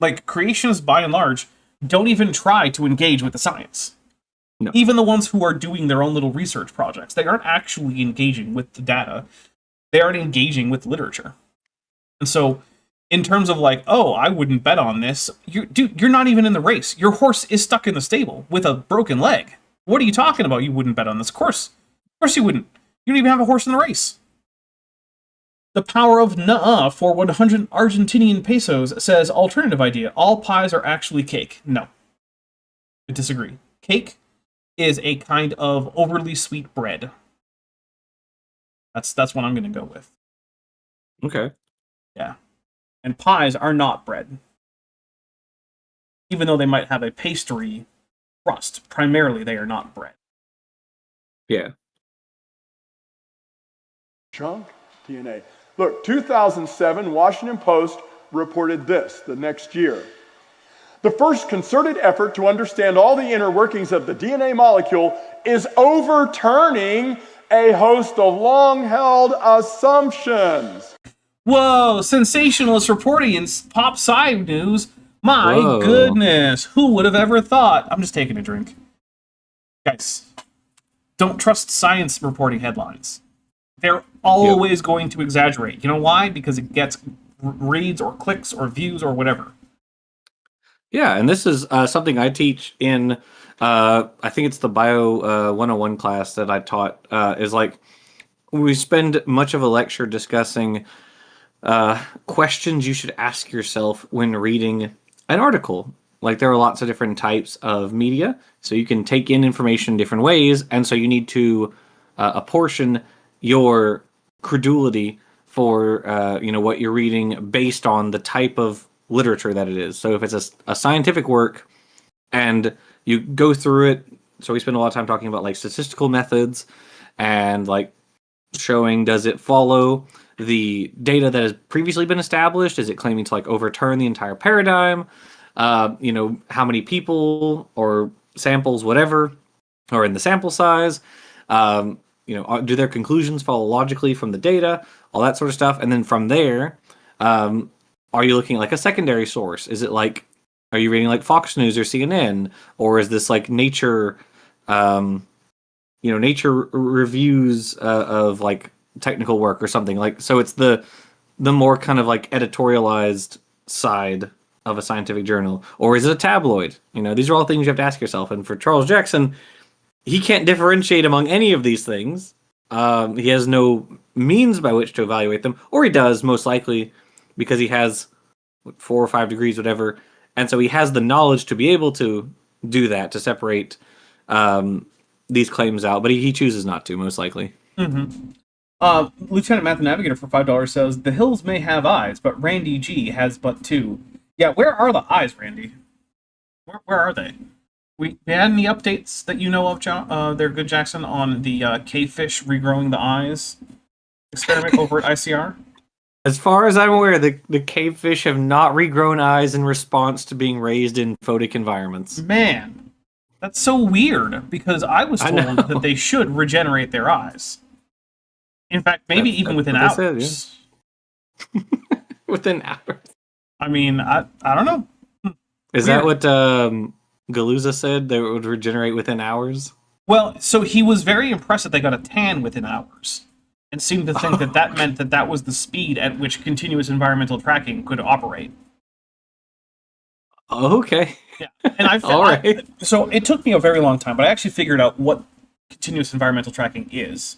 Like creationists, by and large, don't even try to engage with the science. No. Even the ones who are doing their own little research projects, they aren't actually engaging with the data. They aren't engaging with literature. And so, in terms of like, oh, I wouldn't bet on this, you're not even in the race. Your horse is stuck in the stable with a broken leg. What are you talking about? You wouldn't bet on this. Of course you wouldn't. You don't even have a horse in the race. The power of nuh-uh for 100 Argentinian pesos says alternative idea. All pies are actually cake. No. I disagree. Cake is a kind of overly sweet bread. That's what I'm going to go with. Okay. Yeah. And pies are not bread. Even though they might have a pastry crust, primarily they are not bread. Yeah. Junk DNA. Look, 2007, Washington Post reported this the next year. The first concerted effort to understand all the inner workings of the DNA molecule is overturning a host of long-held assumptions. Whoa, sensationalist reporting in pop sci news. My Whoa. goodness, who would have ever thought? I'm just taking a drink. Guys, don't trust science reporting headlines. They're always going to exaggerate. You know why? Because it gets reads or clicks or views or whatever. Yeah, and this is something I teach in, I think it's the Bio 101 class that I taught, is like, we spend much of a lecture discussing questions you should ask yourself when reading an article. Like, there are lots of different types of media, so you can take in information different ways, and so you need to apportion your credulity for what you're reading based on the type of literature that it is. So if it's a scientific work and you go through it, so we spend a lot of time talking about like statistical methods and like showing, does it follow the data that has previously been established? Is it claiming to like overturn the entire paradigm? how many people or samples, whatever, are in the sample size. Do their conclusions follow logically from the data, all that sort of stuff. And then from there, are you looking at like a secondary source? Is it like, are you reading like Fox News or CNN, or is this like Nature, Nature reviews of like technical work or something like? So it's the more kind of like editorialized side of a scientific journal, or is it a tabloid? These are all things you have to ask yourself. And for Charles Jackson, he can't differentiate among any of these things. He has no means by which to evaluate them, or he does most likely because he has 4 or 5 degrees, whatever, and so he has the knowledge to be able to do that, to separate these claims out, but he chooses not to, most likely. Mm-hmm. Lieutenant Math Navigator for $5 says, the hills may have eyes, but Randy G has but 2. Yeah, where are the eyes, Randy? Where are they? We had any updates that you know of, John, there, Good Jackson, on the cavefish regrowing the eyes experiment over at ICR? As far as I'm aware, the cavefish have not regrown eyes in response to being raised in photic environments. Man, that's so weird, because I was told that they should regenerate their eyes. In fact, maybe even within hours. Said, yeah. Within hours. I mean, I don't know. Is that what Galuza said? They would regenerate within hours? Well, so he was very impressed that they got a tan within hours, and seemed to think that meant that was the speed at which continuous environmental tracking could operate. Okay. Yeah, and all right. So it took me a very long time, but I actually figured out what continuous environmental tracking is.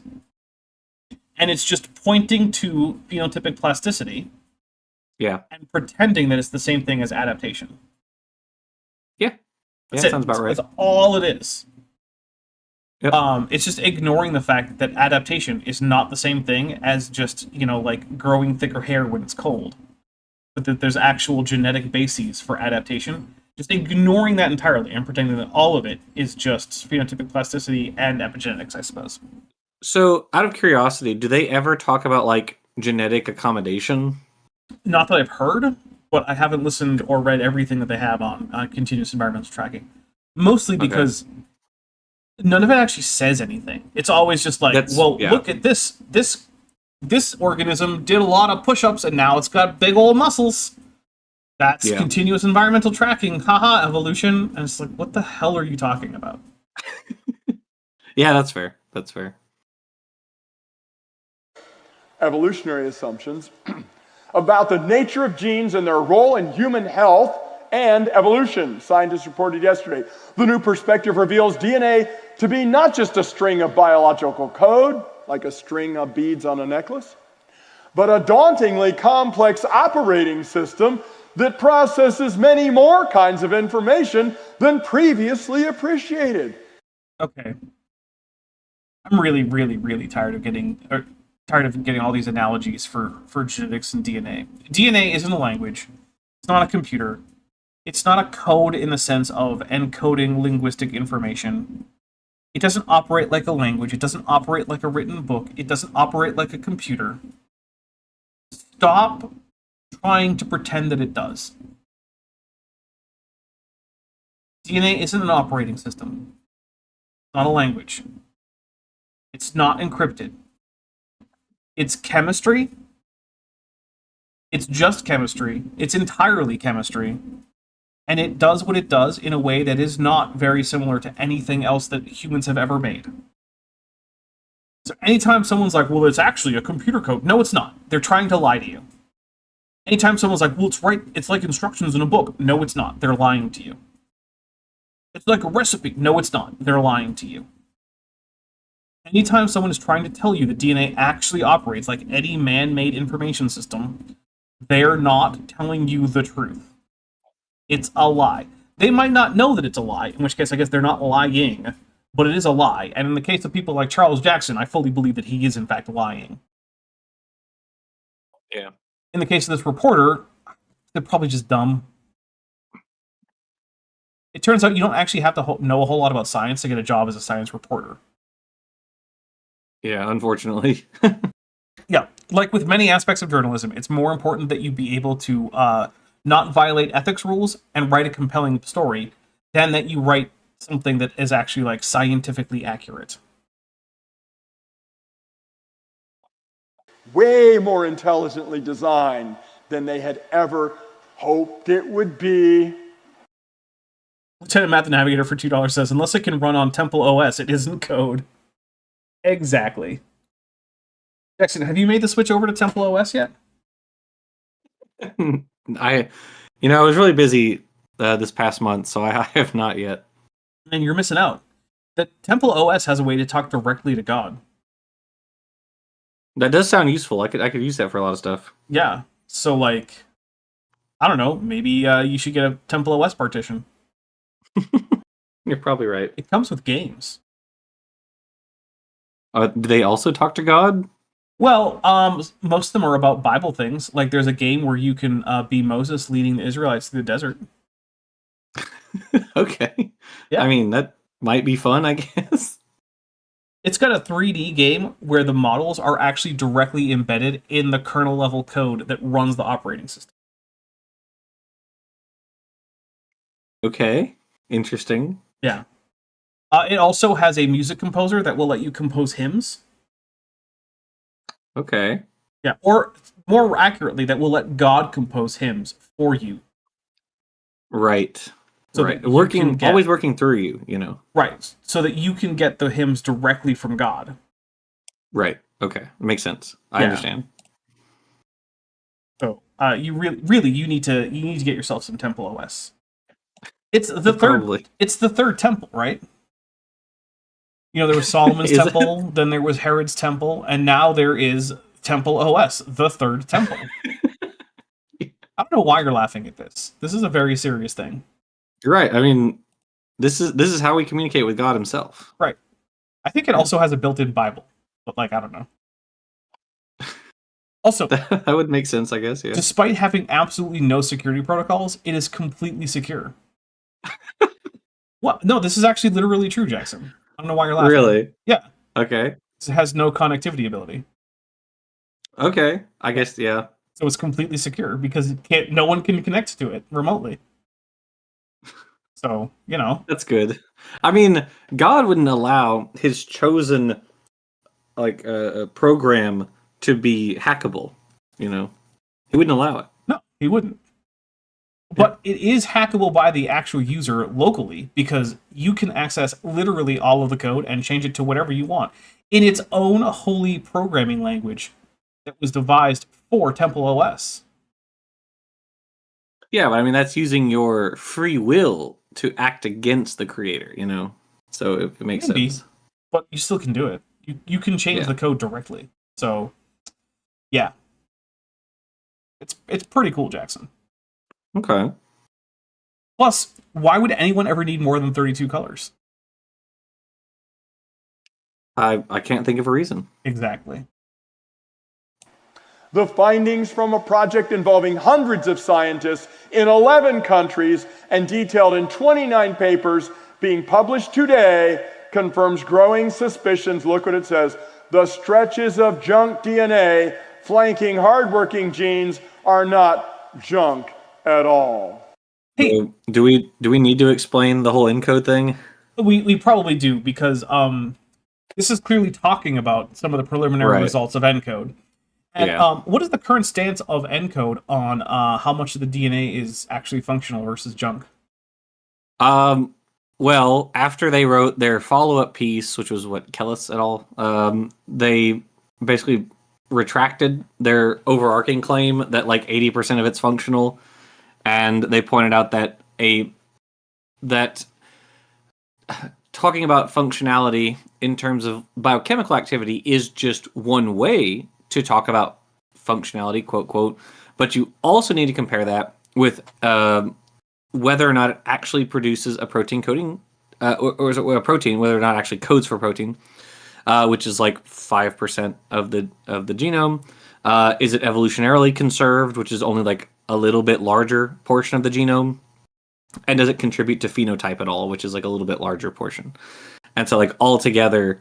And it's just pointing to phenotypic plasticity. Yeah. And pretending that it's the same thing as adaptation. Yeah. That's that sounds about right. That's all it is. Yep. It's just ignoring the fact that adaptation is not the same thing as just, like growing thicker hair when it's cold. But that there's actual genetic bases for adaptation. Just ignoring that entirely and pretending that all of it is just phenotypic plasticity and epigenetics, I suppose. So, out of curiosity, do they ever talk about, like, genetic accommodation? Not that I've heard, but I haven't listened or read everything that they have on continuous environmental tracking. Mostly because none of it actually says anything. It's always just like, look at this. This organism did a lot of push-ups and now it's got big old muscles. That's continuous environmental tracking. Haha, evolution. And it's like, what the hell are you talking about? Yeah, that's fair. That's fair. Evolutionary assumptions about the nature of genes and their role in human health and evolution. Scientists reported yesterday. The new perspective reveals DNA to be not just a string of biological code, like a string of beads on a necklace, but a dauntingly complex operating system that processes many more kinds of information than previously appreciated. Okay. I'm really, really, really tired of getting all these analogies for genetics and DNA. DNA isn't a language. It's not a computer. It's not a code in the sense of encoding linguistic information. It doesn't operate like a language. It doesn't operate like a written book. It doesn't operate like a computer. Stop trying to pretend that it does. DNA isn't an operating system. It's not a language. It's not encrypted. It's chemistry. It's just chemistry. It's entirely chemistry. And it does what it does in a way that is not very similar to anything else that humans have ever made. So anytime someone's like, well, it's actually a computer code. No, it's not. They're trying to lie to you. Anytime someone's like, well, it's right. It's like instructions in a book. No, it's not. They're lying to you. It's like a recipe. No, it's not. They're lying to you. Anytime someone is trying to tell you that DNA actually operates like any man-made information system, they're not telling you the truth. It's a lie. They might not know that it's a lie, in which case I guess they're not lying, but it is a lie. And in the case of people like Charles Jackson, I fully believe that he is in fact lying. Yeah. In the case of this reporter, they're probably just dumb. It turns out you don't actually have to know a whole lot about science to get a job as a science reporter. Yeah, unfortunately. Yeah, like with many aspects of journalism, it's more important that you be able to not violate ethics rules, and write a compelling story than that you write something that is actually like scientifically accurate. Way more intelligently designed than they had ever hoped it would be. Lieutenant Matt the Navigator for $2 says, unless it can run on Temple OS, it isn't code. Exactly. Jackson, have you made the switch over to Temple OS yet? I was really busy this past month, so I have not yet. And you're missing out. The Temple OS has a way to talk directly to God. That does sound useful. I could use that for a lot of stuff. Yeah. So, like, I don't know. Maybe you should get a Temple OS partition. You're probably right. It comes with games. Do they also talk to God? Well, most of them are about Bible things. Like, there's a game where you can be Moses leading the Israelites through the desert. Okay. Yeah. I mean, that might be fun, I guess. It's got a 3D game where the models are actually directly embedded in the kernel level code that runs the operating system. Okay. Interesting. Yeah. It also has a music composer that will let you compose hymns. Okay. Yeah, or more accurately, that will let God compose hymns for you. Right. So right. that you Working can get- always working through you, you know. Right, so that you can get the hymns directly from God. Right. Okay. Makes sense. I Yeah. understand. So you really you need to get yourself some Temple OS. It's the Probably. third. It's the third temple, right? You know, there was Solomon's Is it? temple, then there was Herod's temple, and now there is Temple OS, the third temple. I don't know why you're laughing at this. This is a very serious thing. You're right. I mean, this is how we communicate with God himself. Right. I think it also has a built-in Bible, but like I don't know. Also, That would make sense, I guess, yeah. despite having absolutely no security protocols, it is completely secure. What? No, this is actually literally true, Jackson. I don't know why you're laughing. Really? Yeah. Okay. It has no connectivity ability. Okay. I guess, yeah. So it's completely secure because no one can connect to it remotely. So, you know. That's good. I mean, God wouldn't allow his chosen program to be hackable, you know. He wouldn't allow it. No, he wouldn't. But it is hackable by the actual user locally because you can access literally all of the code and change it to whatever you want in its own holy programming language that was devised for Temple OS. Yeah, but I mean that's using your free will to act against the creator, you know. So it makes Maybe, sense. but you still can do it. You can change the code directly. So, yeah. It's pretty cool, Jackson. Okay. Plus, why would anyone ever need more than 32 colors? I can't think of a reason. Exactly. The findings from a project involving hundreds of scientists in 11 countries and detailed in 29 papers being published today confirms growing suspicions. Look what it says. The stretches of junk DNA flanking hardworking genes are not junk at all. Hey, So, do we need to explain the whole encode thing? we probably do because this is clearly talking about some of the preliminary Right. results of ENCODE. And Yeah. what is the current stance of ENCODE on how much of the DNA is actually functional versus junk? Well, after they wrote their follow-up piece, which was what Kellis et al., they basically retracted their overarching claim that like 80% of it's functional, and they pointed out that talking about functionality in terms of biochemical activity is just one way to talk about functionality, quote, quote, but you also need to compare that with whether or not it actually produces a protein coding, or is it a protein, whether or not it actually codes for protein, which is like 5% of the genome. Is it evolutionarily conserved, which is only like a little bit larger portion of the genome? And does it contribute to phenotype at all, which is like a little bit larger portion? And so like all together,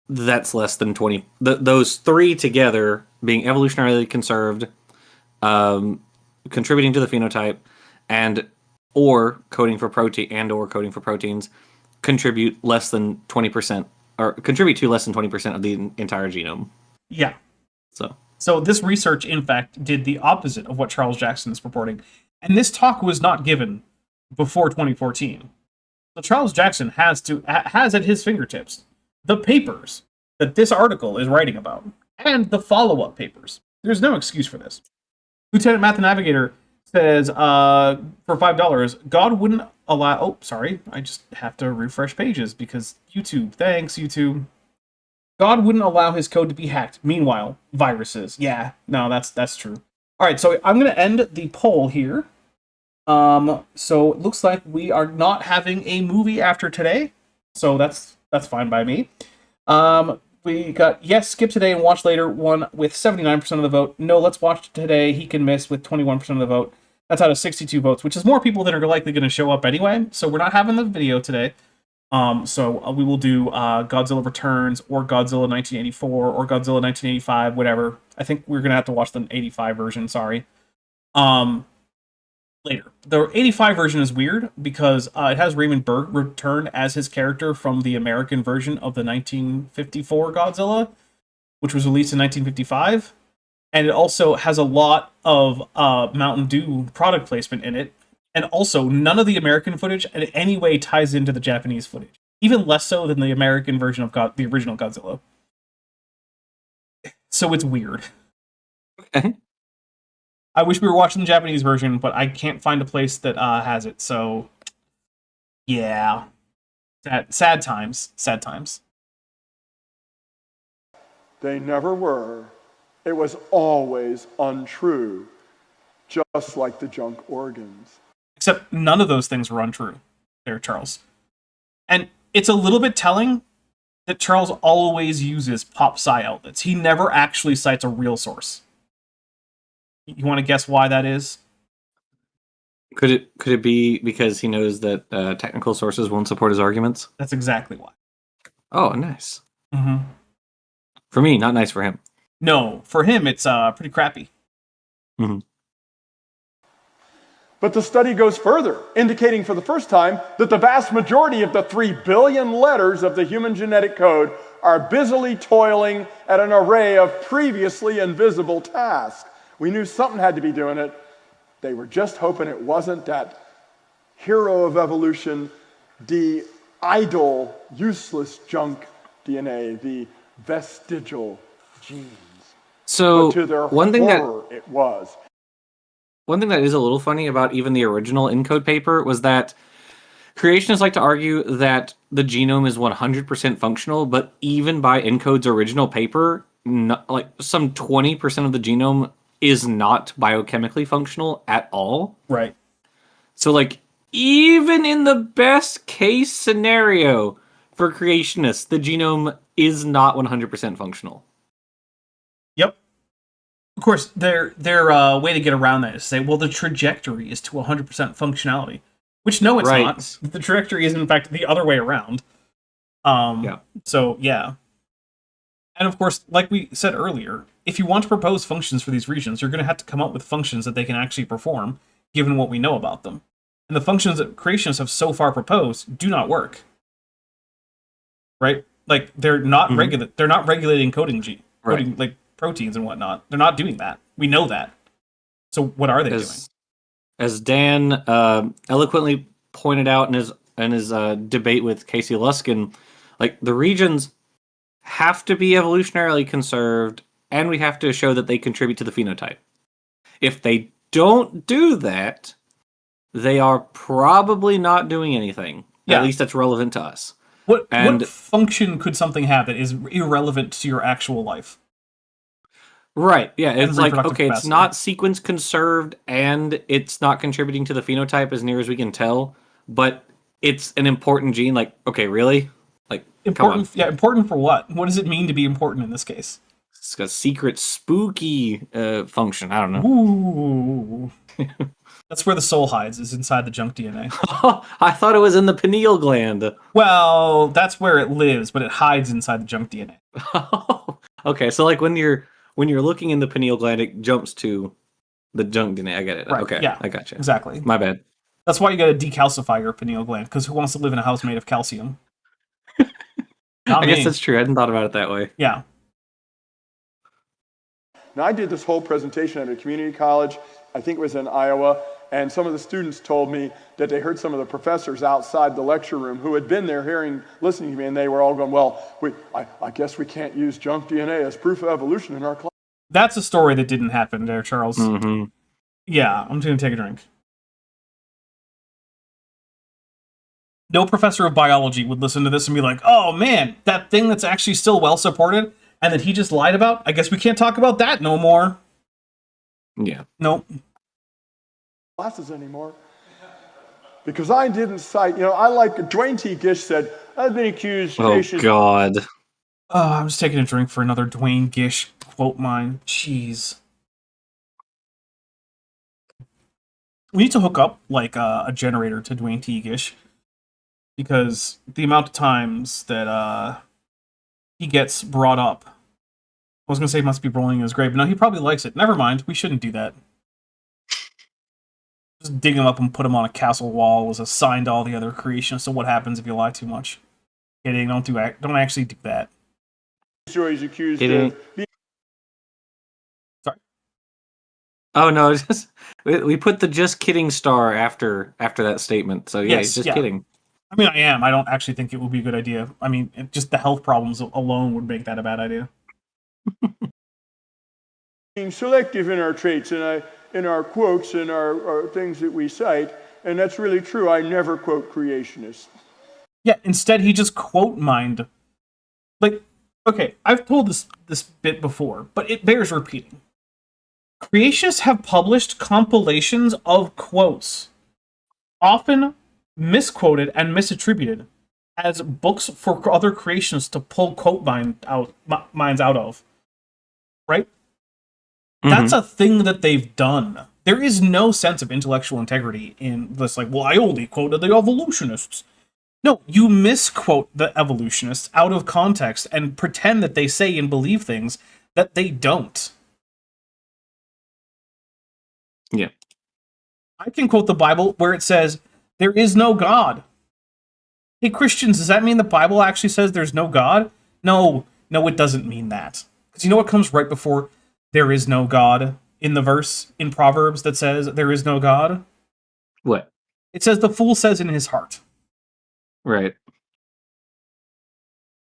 that's less than 20. Those three together being evolutionarily conserved, contributing to the phenotype and or coding for proteins contribute less than 20% or contribute to less than 20% of the entire genome. Yeah. So this research, in fact, did the opposite of what Charles Jackson is purporting. And this talk was not given before 2014. So Charles Jackson has at his fingertips the papers that this article is writing about and the follow-up papers. There's no excuse for this. Lieutenant Math Navigator says, for $5, God wouldn't allow... Oh, sorry. I just have to refresh pages because YouTube. Thanks, YouTube. God wouldn't allow his code to be hacked. Meanwhile, viruses. Yeah, no, that's true. All right, so I'm going to end the poll here. So it looks like we are not having a movie after today. So that's fine by me. We got yes, skip today and watch later, one with 79% of the vote. No, let's watch today, he can miss with 21% of the vote. That's out of 62 votes, which is more people that are likely going to show up anyway. So we're not having the video today. So we will do Godzilla Returns or Godzilla 1984 or Godzilla 1985, whatever. I think we're going to have to watch the 85 version, sorry. Later. The 85 version is weird because it has Raymond Berg return as his character from the American version of the 1954 Godzilla, which was released in 1955. And it also has a lot of Mountain Dew product placement in it. And also, none of the American footage in any way ties into the Japanese footage. Even less so than the American version of the original Godzilla. So it's weird. okay. I wish we were watching the Japanese version, but I can't find a place that has it. So, yeah. Sad times. Sad times. They never were. It was always untrue, just like the junk organs. Except none of those things were untrue there, Charles. And it's a little bit telling that Charles always uses pop sci outlets. He never actually cites a real source. You want to guess why that is? Could it be because he knows that technical sources won't support his arguments? That's exactly why. Oh, nice. Mm-hmm. For me, not nice for him. No, for him, it's pretty crappy. Mm-hmm. But the study goes further, indicating for the first time that the vast majority of the 3 billion letters of the human genetic code are busily toiling at an array of previously invisible tasks. We knew something had to be doing it. They were just hoping it wasn't that hero of evolution, the idle, useless junk DNA, the vestigial genes. So but to their one thing horror, it was. One thing that is a little funny about even the original ENCODE paper was that creationists like to argue that the genome is 100% functional, but even by ENCODE's original paper, like some 20% of the genome is not biochemically functional at all. Right. So, like, even in the best case scenario for creationists, the genome is not 100% functional. Yep. Of course, their way to get around that is to say, well, the trajectory is to 100% functionality. Which, no, it's Right. not. The trajectory is, in fact, the other way around. Yeah. So, yeah. And, of course, like we said earlier, if you want to propose functions for these regions, you're going to have to come up with functions that they can actually perform, given what we know about them. And the functions that creationists have so far proposed do not work. Right? Like, they're not they're not regulating coding like proteins and whatnot. They're not doing that. We know that. So what are they doing? As Dan eloquently pointed out in his debate with Casey Luskin, like, the regions have to be evolutionarily conserved, and we have to show that they contribute to the phenotype. If they don't do that, they are probably not doing anything. Yeah. At least that's relevant to us. What function could something have that is irrelevant to your actual life? Right, yeah, it's like, okay, capacity. It's not sequence conserved, and it's not contributing to the phenotype as near as we can tell, but it's an important gene. Like, okay, really? Like, important? Yeah, important for what? What does it mean to be important in this case? It's got a secret spooky function. I don't know. Ooh. That's where the soul hides, is inside the junk DNA. I thought it was in the pineal gland. Well, that's where it lives, but it hides inside the junk DNA. Okay, so like when you're looking in the pineal gland, it jumps to The junk DNA. I get it. Right, Okay. yeah, I got you. exactly. My bad. That's why you gotta decalcify your pineal gland, because who wants to live in a house made of calcium? Not I me. guess that's true. I hadn't thought about it that way. Yeah. Now, I did this whole presentation at a community college, I think it was in Iowa, and some of the students told me that they heard some of the professors outside the lecture room who had been there listening to me, and they were all going, well, I guess we can't use junk DNA as proof of evolution in our class. That's a story that didn't happen there, Charles. Mm-hmm. Yeah, I'm just gonna take a drink. No professor of biology would listen to this and be like, oh man, that thing that's actually still well supported and that he just lied about, I guess we can't talk about that no more. Yeah. Nope. Classes anymore. Because I didn't cite, I like Dwayne T. Gish said, I've been accused. Oh, God. Oh, I'm just taking a drink for another Dwayne Gish quote mine. Jeez. We need to hook up, like, a generator to Dwayne T. Gish. Because the amount of times that he gets brought up, I was going to say he must be rolling in his grave, but no, he probably likes it. Never mind, we shouldn't do that. Just dig him up and put him on a castle wall as a sign to all the other creationists of what happens if you lie too much. Kidding, don't actually do that. He's accused Kidding. of... Sorry. Oh, no, it's just, we put the just kidding star after that statement. So, yeah, Yes, he's just yeah. kidding. I mean, I am. I don't actually think it would be a good idea. I mean, just the health problems alone would make that a bad idea. Being selective in our traits and in our quotes and our things that we cite, and that's really true. I never quote creationists. Yeah, instead he just quote mined. Like, okay, I've told this bit before, but it bears repeating. Creationists have published compilations of quotes, often misquoted and misattributed, as books for other creationists to pull quote mines out of. Right? That's a thing that they've done. There is no sense of intellectual integrity in this, like, well, I only quoted the evolutionists. No, you misquote the evolutionists out of context and pretend that they say and believe things that they don't. Yeah. I can quote the Bible where it says, there is no God. Hey, Christians, does that mean the Bible actually says there's no God? No, it doesn't mean that. Because you know what comes right before there is no God in the verse in Proverbs that says there is no God? What? It says the fool says in his heart. Right.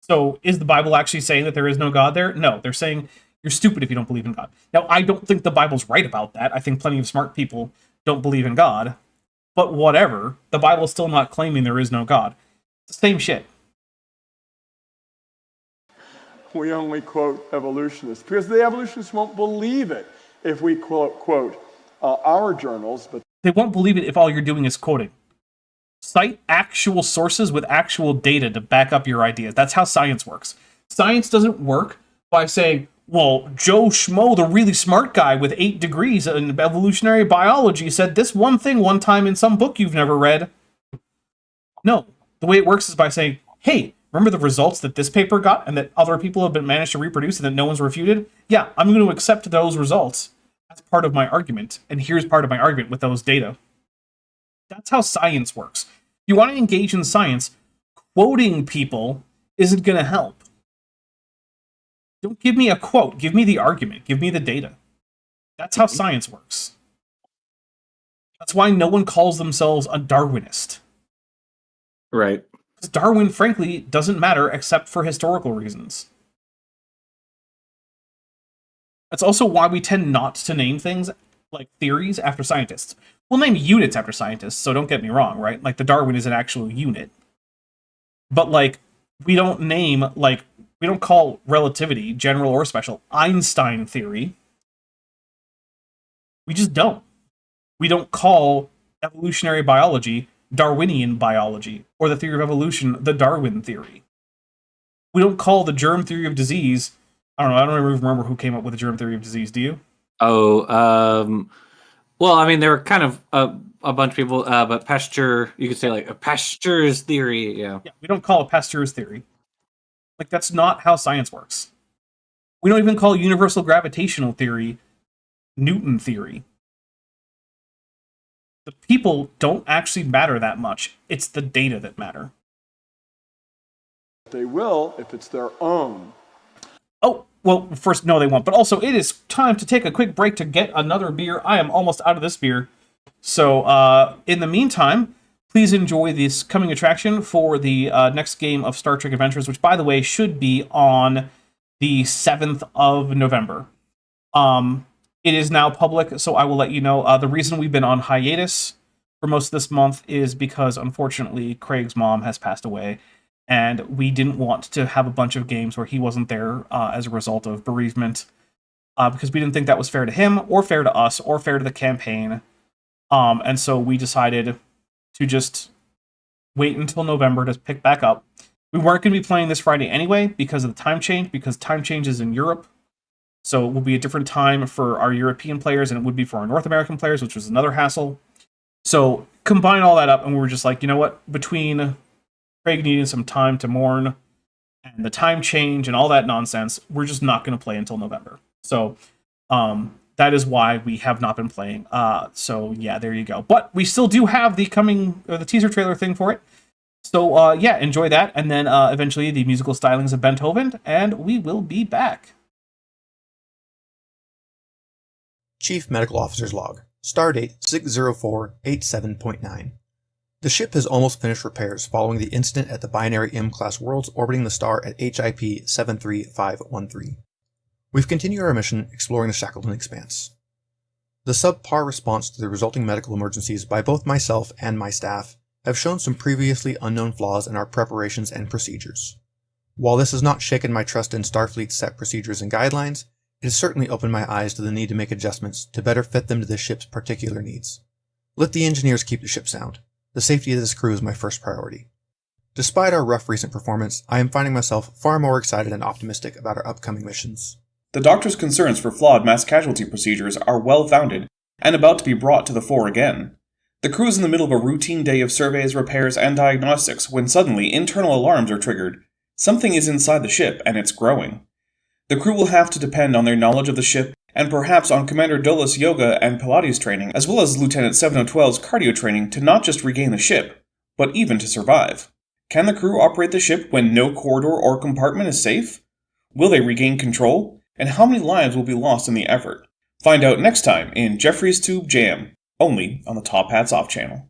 So is the Bible actually saying that there is no God there? No, they're saying you're stupid if you don't believe in God. Now, I don't think the Bible's right about that. I think plenty of smart people don't believe in God. But whatever, the Bible's still not claiming there is no God. It's the same shit. We only quote evolutionists because the evolutionists won't believe it if we quote our journals. But they won't believe it if all you're doing is quoting. Cite actual sources with actual data to back up your ideas. That's how science works. Science doesn't work by saying, well, Joe Schmo, the really smart guy with 8 degrees in evolutionary biology, said this one thing one time in some book you've never read. No. The way it works is by saying, hey, remember the results that this paper got and that other people have been managed to reproduce and that no one's refuted? Yeah, I'm going to accept those results as part of my argument. And here's part of my argument with those data. That's how science works. You want to engage in science, quoting people isn't going to help. Don't give me a quote. Give me the argument. Give me the data. That's how science works. That's why no one calls themselves a Darwinist. Right. Because Darwin, frankly, doesn't matter except for historical reasons. That's also why we tend not to name things like theories after scientists. We'll name units after scientists, so don't get me wrong, right? Like, the Darwin is an actual unit. But, like, we don't call relativity, general or special, Einstein theory. We just don't. We don't call evolutionary biology Darwinian biology, or the theory of evolution the Darwin theory. We don't call the germ theory of disease, I don't even remember who came up with the germ theory of disease, do you? Well, I mean, there were kind of a bunch of people, but Pasteur, you could say like a Pasteur's theory, yeah. Yeah, we don't call it Pasteur's theory. Like, that's not how science works. We don't even call universal gravitational theory Newton theory. The people don't actually matter that much. It's the data that matter. They will if it's their own. Oh, well, first, no, they won't. But also, it is time to take a quick break to get another beer. I am almost out of this beer. So, in the meantime, please enjoy this coming attraction for the next game of Star Trek Adventures, which, by the way, should be on the 7th of November. It is now public, so I will let you know. The reason we've been on hiatus for most of this month is because, unfortunately, Craig's mom has passed away. And we didn't want to have a bunch of games where he wasn't there as a result of bereavement, because we didn't think that was fair to him, or fair to us, or fair to the campaign. And so we decided to just wait until November to pick back up. We weren't going to be playing this Friday anyway because of the time change, because time change is in Europe. So it will be a different time for our European players than it would be for our North American players, which was another hassle. So combine all that up, and we were just like, you know what? Between Craig needing some time to mourn and the time change and all that nonsense, we're just not going to play until November. So that is why we have not been playing. So yeah, there you go. But we still do have the teaser trailer thing for it. So yeah, enjoy that. And then eventually the musical stylings of Beethoven, and we will be back. Chief Medical Officer's Log. Stardate 60487.9. The ship has almost finished repairs following the incident at the binary M-class worlds orbiting the star at HIP 73513. We've continued our mission exploring the Shackleton Expanse. The subpar response to the resulting medical emergencies by both myself and my staff have shown some previously unknown flaws in our preparations and procedures. While this has not shaken my trust in Starfleet's set procedures and guidelines, it has certainly opened my eyes to the need to make adjustments to better fit them to the ship's particular needs. Let the engineers keep the ship sound. The safety of this crew is my first priority. Despite our rough recent performance, I am finding myself far more excited and optimistic about our upcoming missions. The Doctor's concerns for flawed mass casualty procedures are well-founded, and about to be brought to the fore again. The crew is in the middle of a routine day of surveys, repairs, and diagnostics when suddenly internal alarms are triggered. Something is inside the ship, and it's growing. The crew will have to depend on their knowledge of the ship, and perhaps on Commander Dolis' yoga and Pilates training, as well as Lieutenant 702's cardio training to not just regain the ship, but even to survive. Can the crew operate the ship when no corridor or compartment is safe? Will they regain control? And how many lives will be lost in the effort? Find out next time in Jeffrey's Tube Jam, only on the Top Hats Off channel.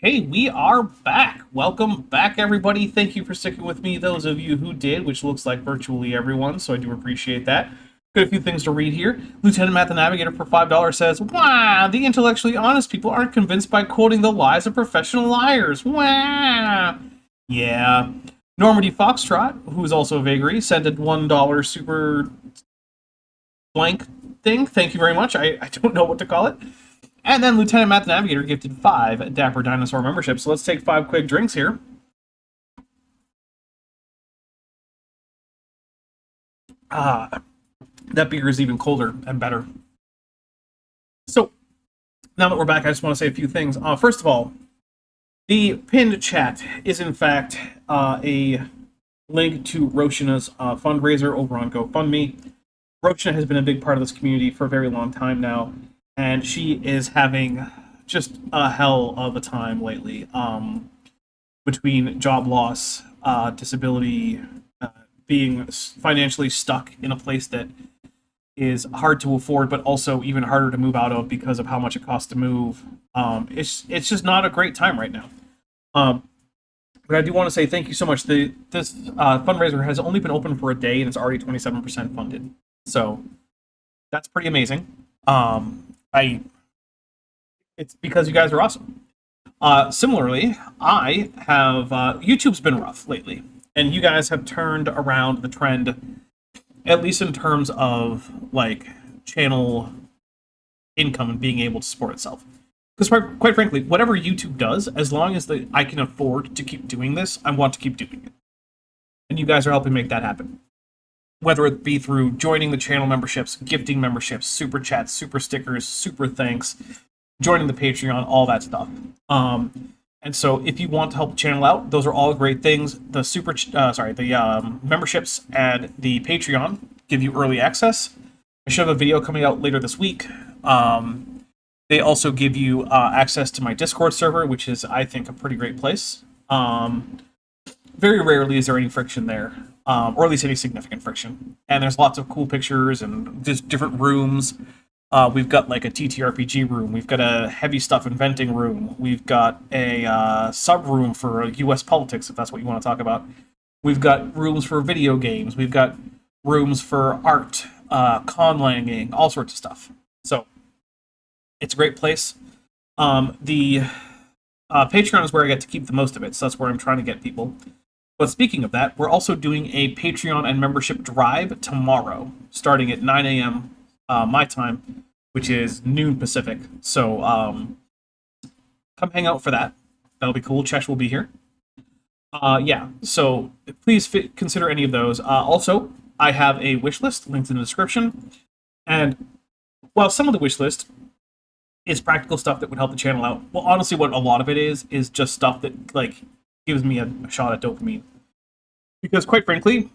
Okay, we are back. Welcome back, everybody. Thank you for sticking with me, those of you who did, which looks like virtually everyone, so I do appreciate that. Got a few things to read here. Lieutenant Matt the Navigator for $5 says, "Wow, the intellectually honest people aren't convinced by quoting the lies of professional liars. Wow." Yeah. Normandy Foxtrot, who is also a vagary, sent a $1 super blank thing. Thank you very much. I don't know what to call it. And then Lieutenant Matt the Navigator gifted 5 Dapper Dinosaur memberships. So let's take 5 quick drinks here. That beer is even colder and better. So, now that we're back, I just want to say a few things. First of all, the pinned chat is in fact a link to Roshina's fundraiser over on GoFundMe. Roshina has been a big part of this community for a very long time now, and she is having just a hell of a time lately. Between job loss, disability, being financially stuck in a place that is hard to afford, but also even harder to move out of because of how much it costs to move. It's just not a great time right now. But I do want to say thank you so much. This fundraiser has only been open for a day, and it's already 27% funded. So that's pretty amazing. It's because you guys are awesome. Similarly, I have YouTube's been rough lately, and you guys have turned around the trend, at least in terms of like channel income and being able to support itself. Because quite frankly, whatever YouTube does, as long as I can afford to keep doing this, I want to keep doing it. And you guys are helping make that happen. Whether it be through joining the channel memberships, gifting memberships, super chats, super stickers, super thanks, joining the Patreon, all that stuff. And so if you want to help the channel out, those are all great things. The memberships and the Patreon give you early access. I should have a video coming out later this week. They also give you access to my Discord server, which is, I think, a pretty great place. Very rarely is there any friction there, or at least any significant friction. And there's lots of cool pictures and just different rooms. We've got like a TTRPG room. We've got a heavy stuff inventing room. We've got a sub room for U.S. politics, if that's what you want to talk about. We've got rooms for video games. We've got rooms for art, conlanging, all sorts of stuff. So it's a great place. The Patreon is where I get to keep the most of it, so that's where I'm trying to get people. But speaking of that, we're also doing a Patreon and membership drive tomorrow, starting at 9 a.m. My time, which is noon Pacific. So come hang out for that. That'll be cool. Chesh will be here. Yeah, so please consider any of those. Also, I have a wish list linked in the description. And while some of the wish list is practical stuff that would help the channel out, well, honestly, what a lot of it is just stuff that like gives me a shot at dopamine. Because quite frankly,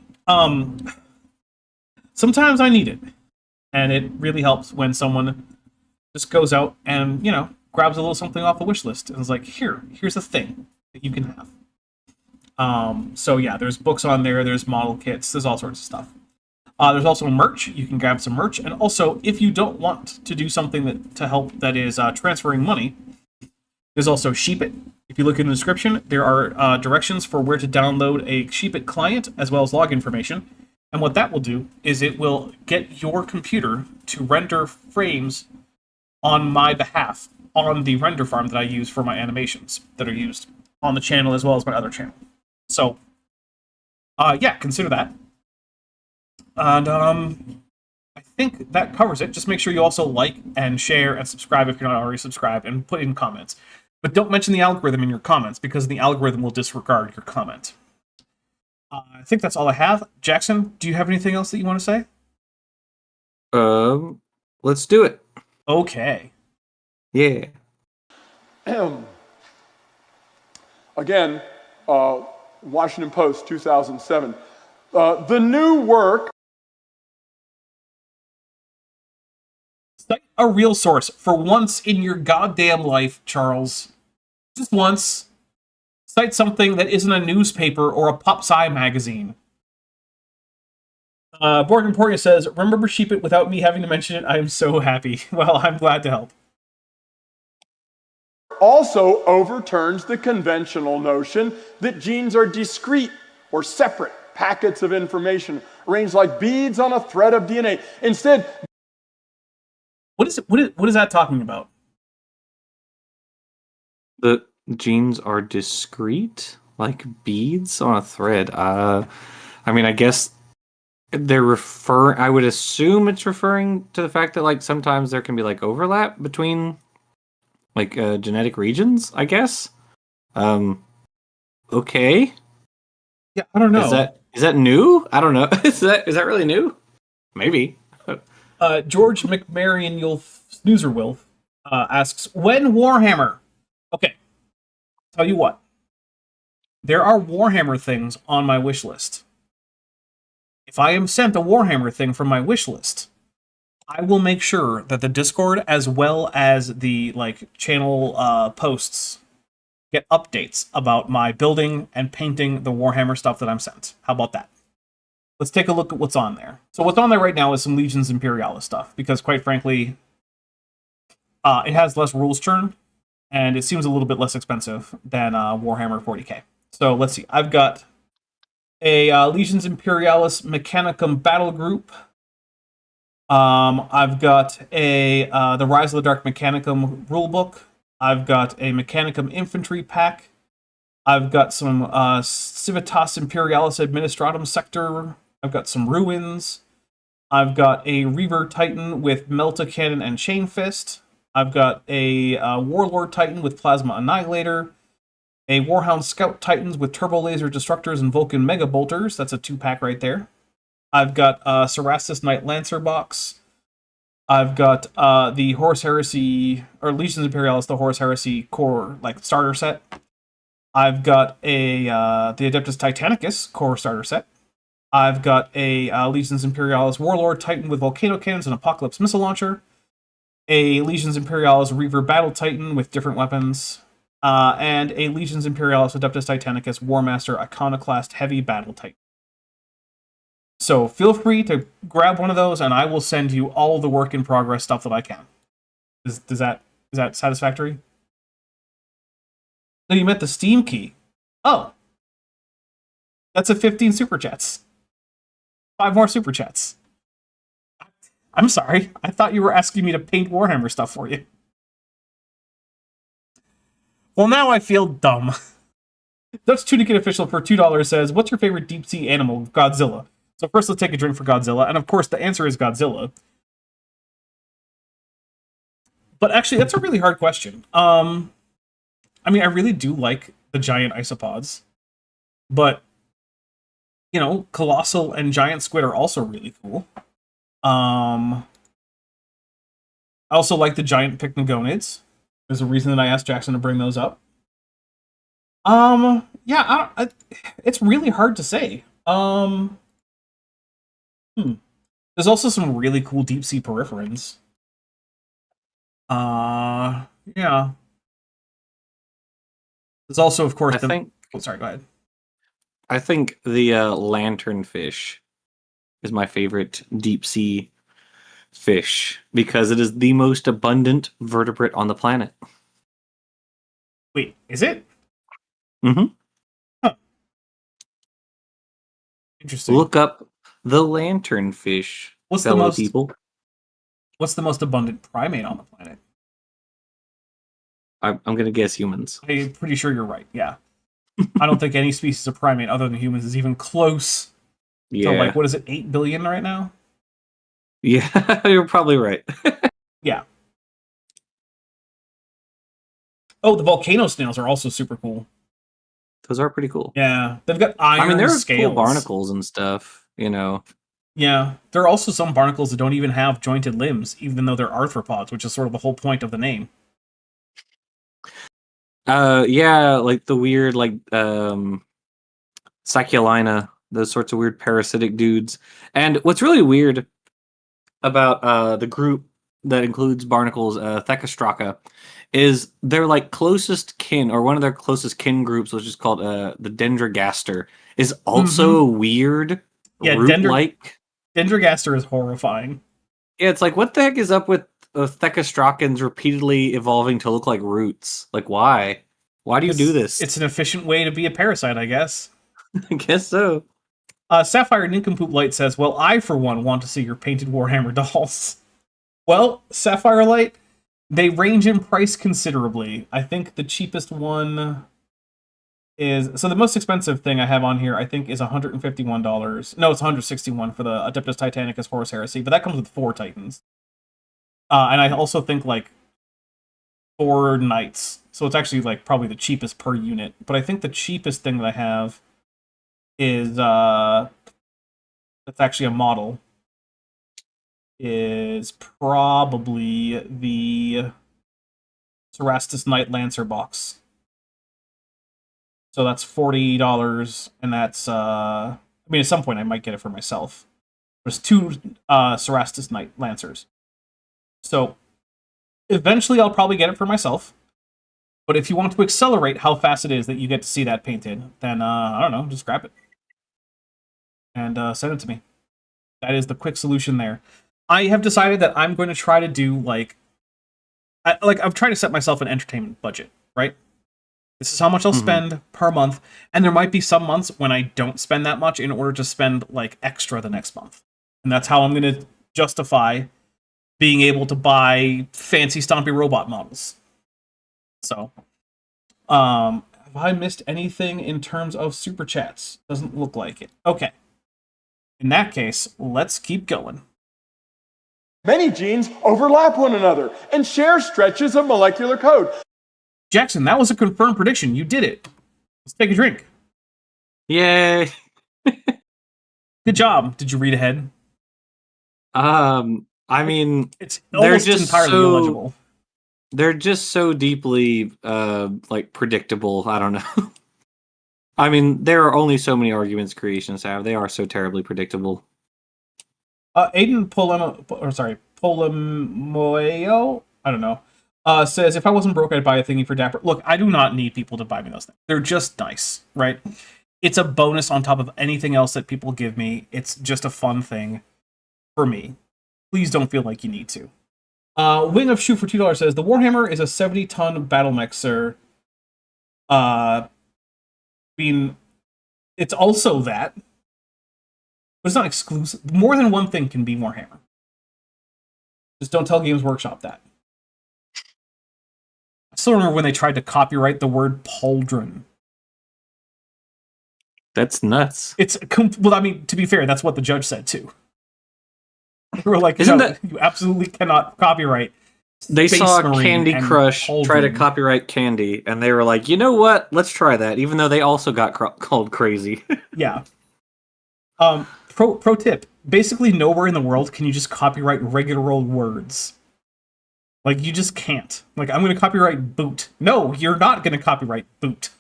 sometimes I need it. And it really helps when someone just goes out and, grabs a little something off a wish list and is like, here's a thing that you can have. So yeah, there's books on there, there's model kits, there's all sorts of stuff. There's also merch. You can grab some merch. And also, if you don't want to do something to help that is transferring money, there's also Sheepit. If you look in the description, there are directions for where to download a Sheepit client as well as log information. And what that will do is it will get your computer to render frames on my behalf on the render farm that I use for my animations that are used on the channel as well as my other channel. So, yeah, consider that. And I think that covers it. Just make sure you also like and share and subscribe if you're not already subscribed, and put in comments. But don't mention the algorithm in your comments, because the algorithm will disregard your comment. I think that's all I have. Jackson, do you have anything else that you want to say? Let's do it. Okay. Yeah. Again, Washington Post, 2007. The new work. Cite a real source for once in your goddamn life, Charles. Just once. Cite something that isn't a newspaper or a pop-sci magazine. Borg Emporia says, remember Sheepit without me having to mention it. I am so happy. Well, I'm glad to help. Also overturns the conventional notion that genes are discrete or separate packets of information arranged like beads on a thread of DNA. Instead, what is that talking about? The genes are discrete, like beads on a thread. I mean, I guess I would assume it's referring to the fact that like sometimes there can be like overlap between like genetic regions, I guess. Okay. Yeah, I don't know. Is that new? I don't know. Is that really new? Maybe. George McMarion Snoozerwilf asks, when Warhammer? Okay, tell you what. There are Warhammer things on my wish list. If I am sent a Warhammer thing from my wish list, I will make sure that the Discord, as well as the channel posts, get updates about my building and painting the Warhammer stuff that I'm sent. How about that? Let's take a look at what's on there. So what's on there right now is some Legions Imperialis stuff, because quite frankly, it has less rules churn, and it seems a little bit less expensive than Warhammer 40k. So let's see. I've got a Legions Imperialis Mechanicum battle group. I've got a the Rise of the Dark Mechanicum rulebook. I've got a Mechanicum infantry pack. I've got some Civitas Imperialis Administratum sector. I've got some ruins. I've got a Reaver Titan with Melta Cannon and Chain Fist. I've got a Warlord Titan with Plasma Annihilator. A Warhound Scout Titans with Turbo Laser Destructors and Vulcan Mega Bolters. That's a 2-pack right there. I've got Cerastus Knight Lancer box. I've got the Horus Heresy, or Legions Imperialis, the Horus Heresy core starter set. I've got a the Adeptus Titanicus core starter set. I've got a Legions Imperialis Warlord Titan with Volcano Cannons and Apocalypse Missile Launcher. A Legions Imperialis Reaver Battle Titan with different weapons. And a Legions Imperialis Adeptus Titanicus Warmaster Iconoclast Heavy Battle Titan. So feel free to grab one of those, and I will send you all the work in progress stuff that I can. Is that satisfactory? No, you meant the Steam key. Oh, that's a 15 super chats. 5 more super chats. I'm sorry. I thought you were asking me to paint Warhammer stuff for you. Well, now I feel dumb. Dutch Tunicate Official for $2 says, what's your favorite deep sea animal? Godzilla. So first let's take a drink for Godzilla, and of course the answer is Godzilla. But actually, that's a really hard question. I mean, I really do like the giant isopods, but, colossal and giant squid are also really cool. I also like the giant pycnogonids. There's a reason that I asked Jackson to bring those up. Yeah, it's really hard to say. There's also some really cool deep sea peripherans. Yeah. There's also, of course, Oh, sorry, go ahead. I think the lanternfish is my favorite deep sea fish because it is the most abundant vertebrate on the planet. Wait, is it? Mm-hmm. Huh. Interesting. Look up the lanternfish, fellow people. What's the most abundant primate on the planet? I'm going to guess humans. I'm pretty sure you're right, yeah. I don't think any species of primate other than humans is even close to, what is it, 8 billion right now? Yeah, you're probably right. Yeah. Oh, the volcano snails are also super cool. Those are pretty cool. Yeah, they've got iron scales. Cool barnacles and stuff, Yeah, there are also some barnacles that don't even have jointed limbs, even though they're arthropods, which is sort of the whole point of the name. Yeah, like the weird, Sacculina, those sorts of weird parasitic dudes. And what's really weird about the group that includes barnacles, Thecastraka, is their closest kin, or one of their closest kin groups, which is called the Dendrogaster, is also weird, root-like. Dendrogaster is horrifying. Yeah, it's what the heck is up with Thecastrakans repeatedly evolving to look like roots? Why? Why do you do this? It's an efficient way to be a parasite, I guess. I guess so. Sapphire Nincompoop Light says, well, I, for one, want to see your painted Warhammer dolls. Well, Sapphire Light, they range in price considerably. I think the cheapest one is... So the most expensive thing I have on here, I think, is $151. No, it's $161 for the Adeptus Titanicus Horus Heresy, but that comes with 4 Titans. And I also think, 4 knights. So it's actually like probably the cheapest per unit. But I think the cheapest thing that I have is that's actually a model. Is probably the Cerastus Knight Lancer box. So that's $40, and that's I mean, at some point I might get it for myself. There's 2 Cerastus Knight Lancers. So eventually I'll probably get it for myself. But if you want to accelerate how fast it is that you get to see that painted, then I don't know, just grab it and send it to me. That is the quick solution there. I have decided that I'm going to try to do I'm trying to set myself an entertainment budget, right? This is how much I'll spend per month, and there might be some months when I don't spend that much in order to spend like extra the next month. And that's how I'm going to justify being able to buy fancy stompy robot models. So, have I missed anything in terms of super chats? Doesn't look like it. Okay. In that case, let's keep going. Many genes overlap one another and share stretches of molecular code. Jackson, that was a confirmed prediction. You did it. Let's take a drink. Yay! Good job. Did you read ahead? I mean, It's they're almost just entirely illegible. They're just so deeply predictable. I don't know. I mean, there are only so many arguments creationists have. They are so terribly predictable. Aiden Polomoeo, I don't know, says, if I wasn't broke, I'd buy a thingy for Dapper. Look, I do not need people to buy me those things. They're just nice, right? It's a bonus on top of anything else that people give me. It's just a fun thing for me. Please don't feel like you need to. Wing of Shoe for $2 says, the Warhammer is a 70-ton battle mech, sir. I mean, it's also that. But it's not exclusive. More than one thing can be Warhammer. Just don't tell Games Workshop that. I still remember when they tried to copyright the word pauldron. That's nuts. Well, I mean, to be fair, that's what the judge said too. They were like, Isn't no, that... you absolutely cannot copyright. They Space saw Marine Candy and Crush try to pauldron. copyright Candy, and they were like, you know what? Let's try that, even though they also got called crazy. Yeah. Pro tip. Basically, nowhere in the world can you just copyright regular old words. Like, you just can't. Like, I'm going to copyright boot. No, you're not going to copyright boot.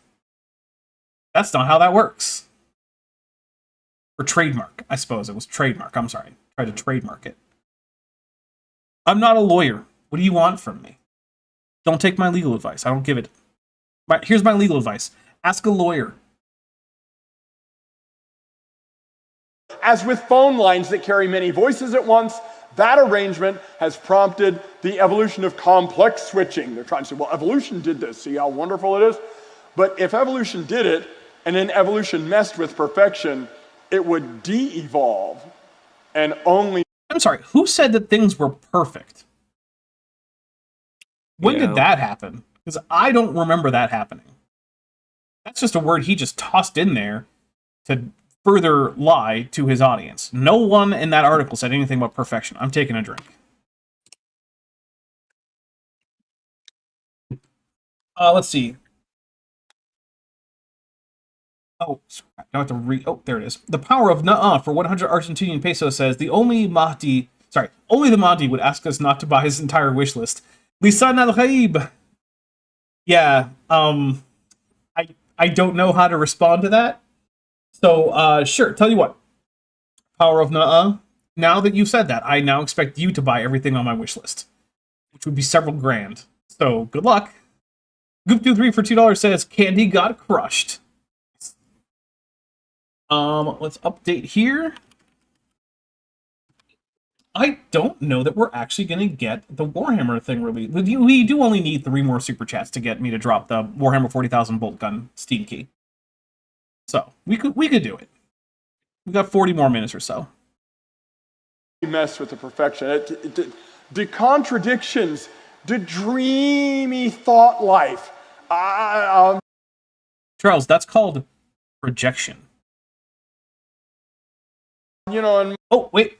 That's not how that works. Or trademark. I suppose it was trademark. I'm sorry. Try to trademark it. I'm not a lawyer. What do you want from me? Don't take my legal advice. I don't give it. Here's my legal advice. Ask a lawyer. As with phone lines that carry many voices at once, that arrangement has prompted the evolution of complex switching. They're trying to say, well, evolution did this. See how wonderful it is? But if evolution did it, and then evolution messed with perfection, it would de-evolve and only... I'm sorry, who said that things were perfect? When did that happen? Because I don't remember that happening. That's just a word he just tossed in there to further lie to his audience. No one in that article said anything about perfection. I'm taking a drink. Let's see. Oh, I have to read. Oh, there it is. The power of Nuh-uh for 100 Argentinian pesos says only the Mahdi would ask us not to buy his entire wish list. Lisan al-Ghaib. Yeah, I don't know how to respond to that. So, sure, tell you what. Power of Nuh-uh. Now that you've said that, I now expect you to buy everything on my wish list, which would be several grand. So, good luck. Goop23 for $2 says, Candy got crushed. Let's update here. I don't know that we're actually going to get the Warhammer thing released. We do only need 3 more super chats to get me to drop the Warhammer 40,000 bolt gun Steam key. So we could do it. We got 40 more minutes or so. Mess with the perfection. The contradictions, the dreamy thought life. Charles, that's called projection. You know, and oh wait,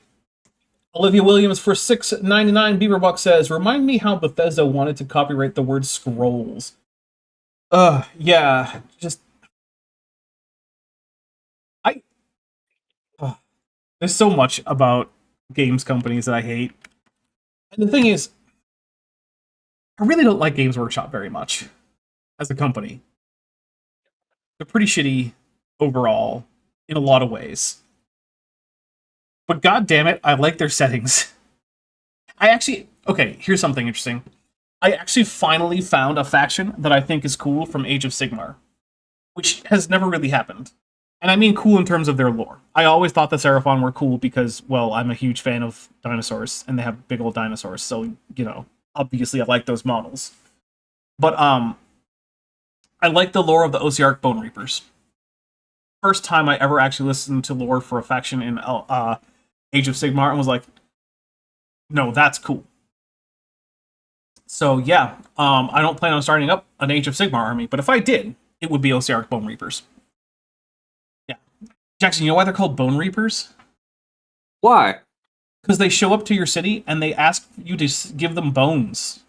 Olivia Williams for $6.99 Beaverbuck says, remind me how Bethesda wanted to copyright the word scrolls. Yeah, just... There's so much about games companies that I hate. And the thing is, I really don't like Games Workshop very much as a company. They're pretty shitty overall in a lot of ways. But god damn it, I like their settings. Okay, here's something interesting. I actually finally found a faction that I think is cool from Age of Sigmar, which has never really happened. And I mean cool in terms of their lore. I always thought the Seraphon were cool because, well, I'm a huge fan of dinosaurs, and they have big old dinosaurs, so, you know, obviously I like those models. But, I like the lore of the Ossiarch Bone Reapers. First time I ever actually listened to lore for a faction in Age of Sigmar and was like, no, that's cool. So yeah, I don't plan on starting up an Age of Sigmar army, but if I did, it would be Ossiarch Bone Reapers. Yeah. Jackson, you know why they're called Bone Reapers? Why? Because they show up to your city and they ask you to give them bones.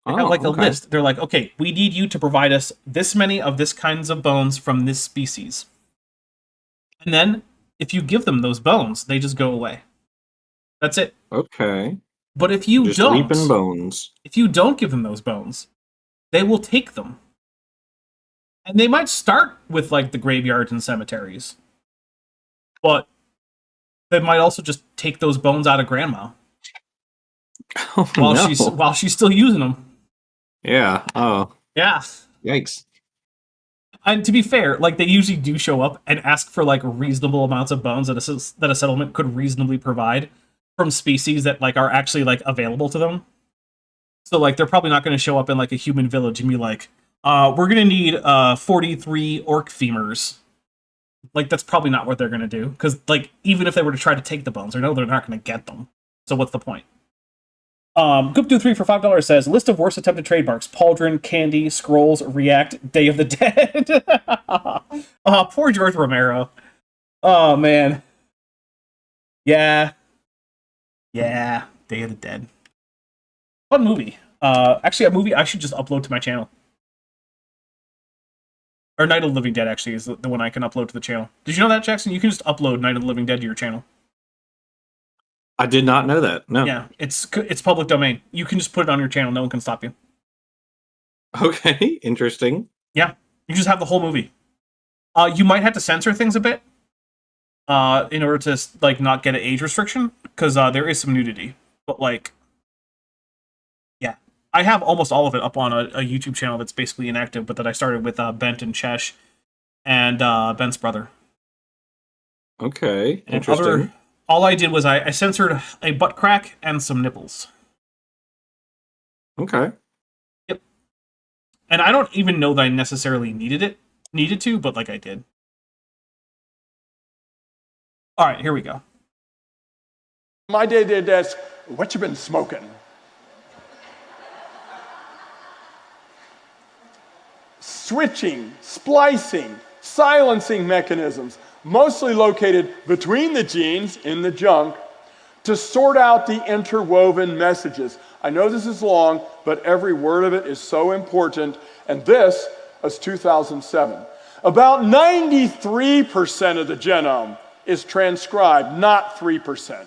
They have like a list. They're like, okay, we need you to provide us this many of this kinds of bones from this species. And then, if you give them those bones, they just go away. That's it. Okay. But if you Just don't, reaping bones. if you don't give them those bones, they will take them. And they might start with like the graveyards and cemeteries. But they might also just take those bones out of grandma Oh, while she's still using them. Yeah. Oh. Yeah. Yikes. And to be fair, like they usually do show up and ask for like reasonable amounts of bones that a settlement could reasonably provide from species that like are actually like available to them. So like they're probably not going to show up in like a human village and be like, we're going to need 43 orc femurs. Like that's probably not what they're going to do, because like even if they were to try to take the bones, they know they're not going to get them. So what's the point? Goop23 for $5 says, list of worst attempted trademarks: Pauldron, Candy, Scrolls, React, Day of the Dead. Poor George Romero. Oh, man. Yeah. Yeah, Day of the Dead. Fun movie. Actually, a movie I should just upload to my channel. Or Night of the Living Dead, actually, is the one I can upload to the channel. Did you know that, Jackson? You can just upload Night of the Living Dead to your channel. I did not know that. No. Yeah, it's public domain. You can just put it on your channel. No one can stop you. Okay, interesting. Yeah, you just have the whole movie. You might have to censor things a bit in order to like not get an age restriction, because there is some nudity. But like, yeah, I have almost all of it up on a YouTube channel that's basically inactive, but that I started with Bent and Chesh and Bent's brother. Okay, And interesting. all I did was I censored a butt crack and some nipples. Okay. Yep. And I don't even know that I necessarily needed to, but like I did. All right, here we go. My day-to-day desk, what you been smoking? Switching, splicing, silencing mechanisms, mostly located between the genes in the junk, to sort out the interwoven messages. I know this is long, but every word of it is so important, and this is 2007. About 93% of the genome is transcribed, not 3%,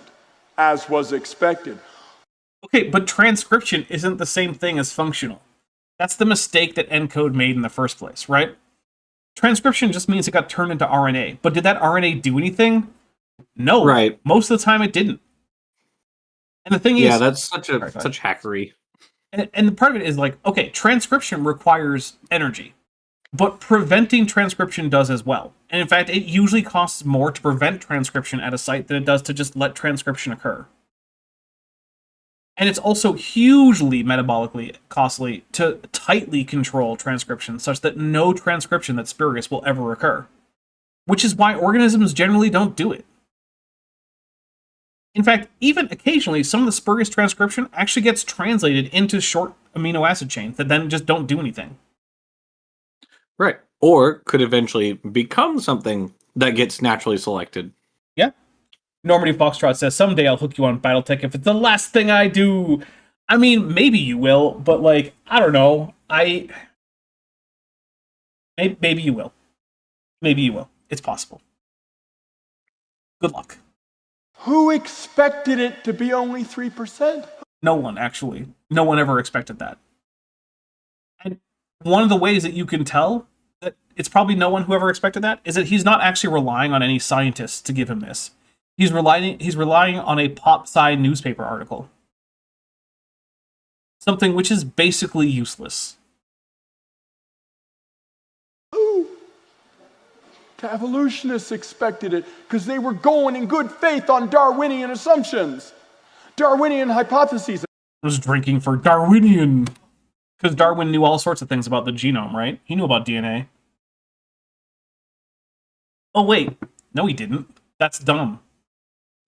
as was expected. Okay, but transcription isn't the same thing as functional. That's the mistake that ENCODE made in the first place, right? Transcription just means it got turned into RNA. But did that RNA do anything? No. Right. Most of the time it didn't. And the thing is... Yeah, that's such hackery. And the part of it is like, okay, transcription requires energy. But preventing transcription does as well. And in fact, it usually costs more to prevent transcription at a site than it does to just let transcription occur. And it's also hugely metabolically costly to tightly control transcription, such that no transcription that's spurious will ever occur. Which is why organisms generally don't do it. In fact, even occasionally, some of the spurious transcription actually gets translated into short amino acid chains that then just don't do anything. Right. Or could eventually become something that gets naturally selected. Yeah. Normandy Foxtrot says, someday I'll hook you on Battletech if it's the last thing I do. I mean, maybe you will, but, like, I don't know. Maybe you will. Maybe you will. It's possible. Good luck. Who expected it to be only 3%? No one, actually. No one ever expected that. And one of the ways that you can tell that it's probably no one who ever expected that is that he's not actually relying on any scientists to give him this. He's relying on a pop sci newspaper article. Something which is basically useless. Who? The evolutionists expected it because they were going in good faith on Darwinian assumptions, Darwinian hypotheses. I was drinking for Darwinian. Because Darwin knew all sorts of things about the genome, right? He knew about DNA. Oh, wait. No, he didn't. That's dumb.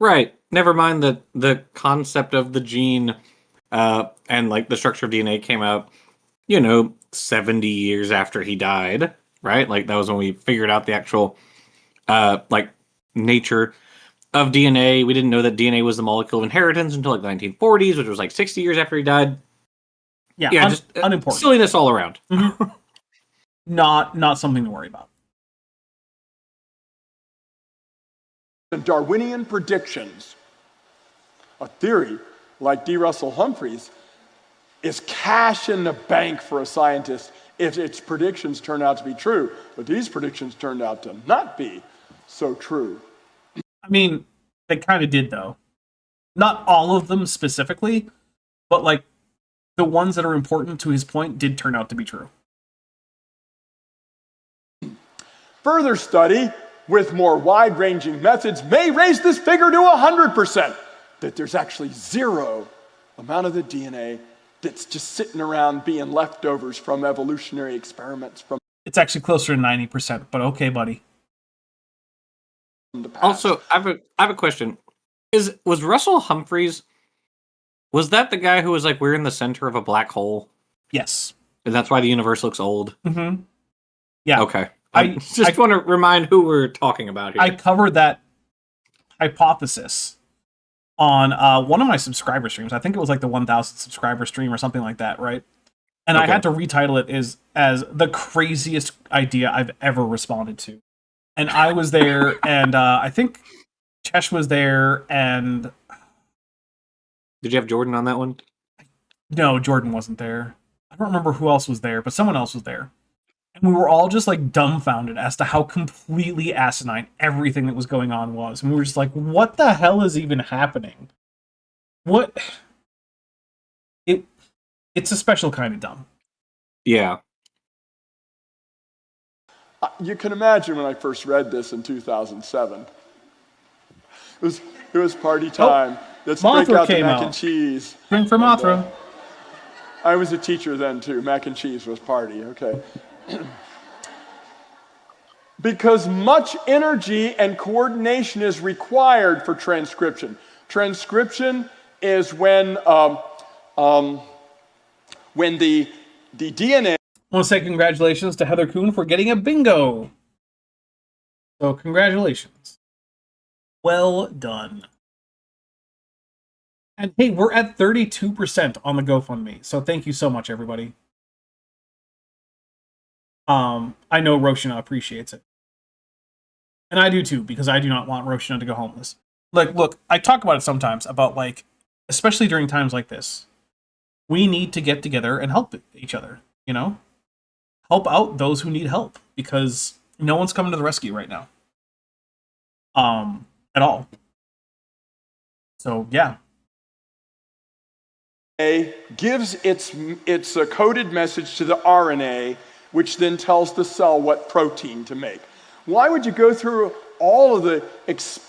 Right. Never mind that the concept of the gene and like the structure of DNA came out, 70 years after he died, right? Like that was when we figured out the actual nature of DNA. We didn't know that DNA was the molecule of inheritance until like the 1940s, which was like 60 years after he died. Yeah, just unimportant. Silliness all around. Mm-hmm. Not something to worry about. Darwinian predictions. A theory like D. Russell Humphreys is cash in the bank for a scientist if its predictions turn out to be true. But these predictions turned out to not be so true. I mean, they kind of did, though. Not all of them specifically, but like the ones that are important to his point did turn out to be true. Further study with more wide-ranging methods may raise this figure to 100%, that there's actually zero amount of the DNA that's just sitting around being leftovers from evolutionary experiments from It's actually closer to 90%, but okay, buddy. the past. Also, I have a question. Was Russell Humphreys, was that the guy who was like, we're in the center of a black hole? Yes. And that's why the universe looks old? Mm-hmm. Yeah. Okay. I just want to remind who we're talking about here. I covered that hypothesis on one of my subscriber streams. I think it was like the 1,000 subscriber stream or something like that, right? And I had to retitle it as the craziest idea I've ever responded to. And I was there, and I think Chesh was there, and... Did you have Jordan on that one? No, Jordan wasn't there. I don't remember who else was there, but someone else was there. And we were all just like dumbfounded as to how completely asinine everything that was going on was. And we were just like, what the hell is even happening? What? It's a special kind of dumb. Yeah. You can imagine when I first read this in 2007. It was party time. Let's break Mothra out the came mac out. and cheese. Drink for Mothra. I was a teacher then too. Mac and cheese was party. Okay. Because much energy and coordination is required for transcription. Transcription is when the DNA. I want to say congratulations to Heather Kuhn for getting a bingo. So congratulations. Well done. And hey, we're at 32% on the GoFundMe. So thank you so much, everybody. I know Roshina appreciates it. And I do too, because I do not want Roshina to go homeless. Like, look, I talk about it sometimes, about like, especially during times like this, we need to get together and help each other, Help out those who need help, because no one's coming to the rescue right now. At all. So, yeah. Gives its coded message to the RNA, which then tells the cell what protein to make. Why would you go through all of the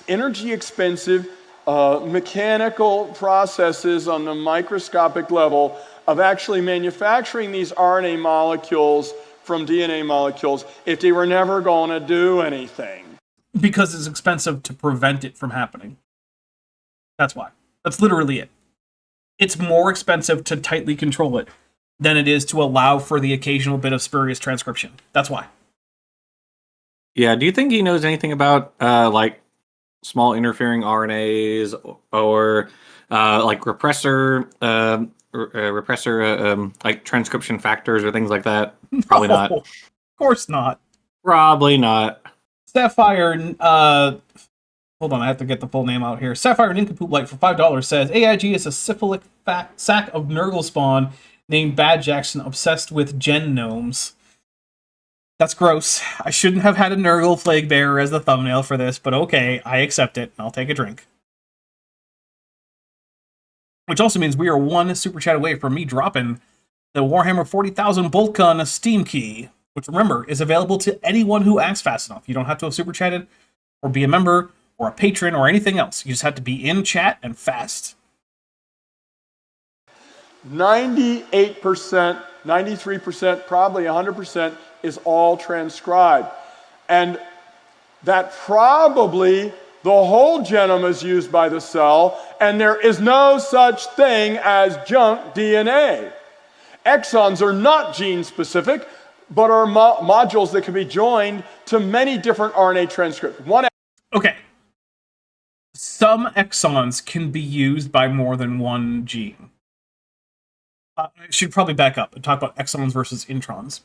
energy-expensive mechanical processes on the microscopic level of actually manufacturing these RNA molecules from DNA molecules if they were never going to do anything? Because it's expensive to prevent it from happening. That's why. That's literally it. It's more expensive to tightly control it than it is to allow for the occasional bit of spurious transcription. That's why. Yeah, do you think he knows anything about, small interfering RNAs or like repressor like transcription factors or things like that? Probably No, not. of course not. Probably not. Sapphire, hold on, I have to get the full name out here. Sapphire Nincompoop for $5 says AIG is a syphilic sack of Nurgle spawn named Bad Jackson obsessed with gen gnomes. That's gross. I shouldn't have had a Nurgle flag bearer as the thumbnail for this, but okay, I accept it. I'll take a drink. Which also means we are one super chat away from me dropping the Warhammer 40,000 Boltgun Steam key, which remember is available to anyone who asks fast enough. You don't have to have super chatted or be a member or a patron or anything else. You just have to be in chat and fast. 98%, 93%, probably 100% is all transcribed. And that probably the whole genome is used by the cell, and there is no such thing as junk DNA. Exons are not gene-specific, but are modules that can be joined to many different RNA transcripts. Okay. Some exons can be used by more than one gene. I should probably back up and talk about exons versus introns.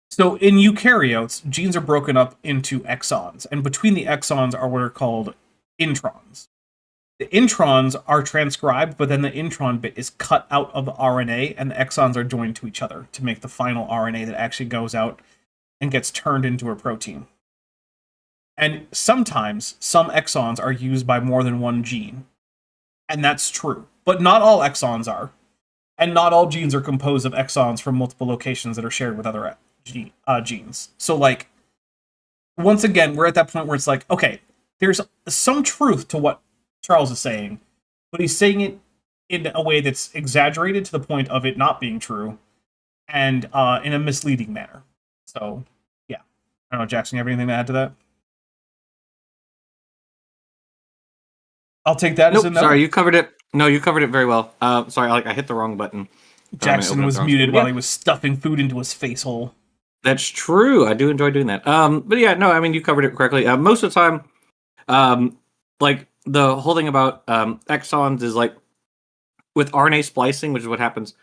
So in eukaryotes, genes are broken up into exons, and between the exons are what are called introns. The introns are transcribed, but then the intron bit is cut out of the RNA, and the exons are joined to each other to make the final RNA that actually goes out and gets turned into a protein. And sometimes some exons are used by more than one gene, and that's true. But not all exons are, and not all genes are composed of exons from multiple locations that are shared with other genes. So, like, once again, we're at that point where it's like, okay, there's some truth to what Charles is saying, but he's saying it in a way that's exaggerated to the point of it not being true, and in a misleading manner. So, yeah. I don't know, Jackson, you have anything to add to that? I'll take that as a no. Sorry, you covered it. No, you covered it very well. Sorry, I hit the wrong button. Jackson was muted while he was stuffing food into his face hole. That's true. I do enjoy doing that. But yeah, no, I mean, you covered it correctly. Most of the time, like, the whole thing about exons is, like, with RNA splicing, which is what happens.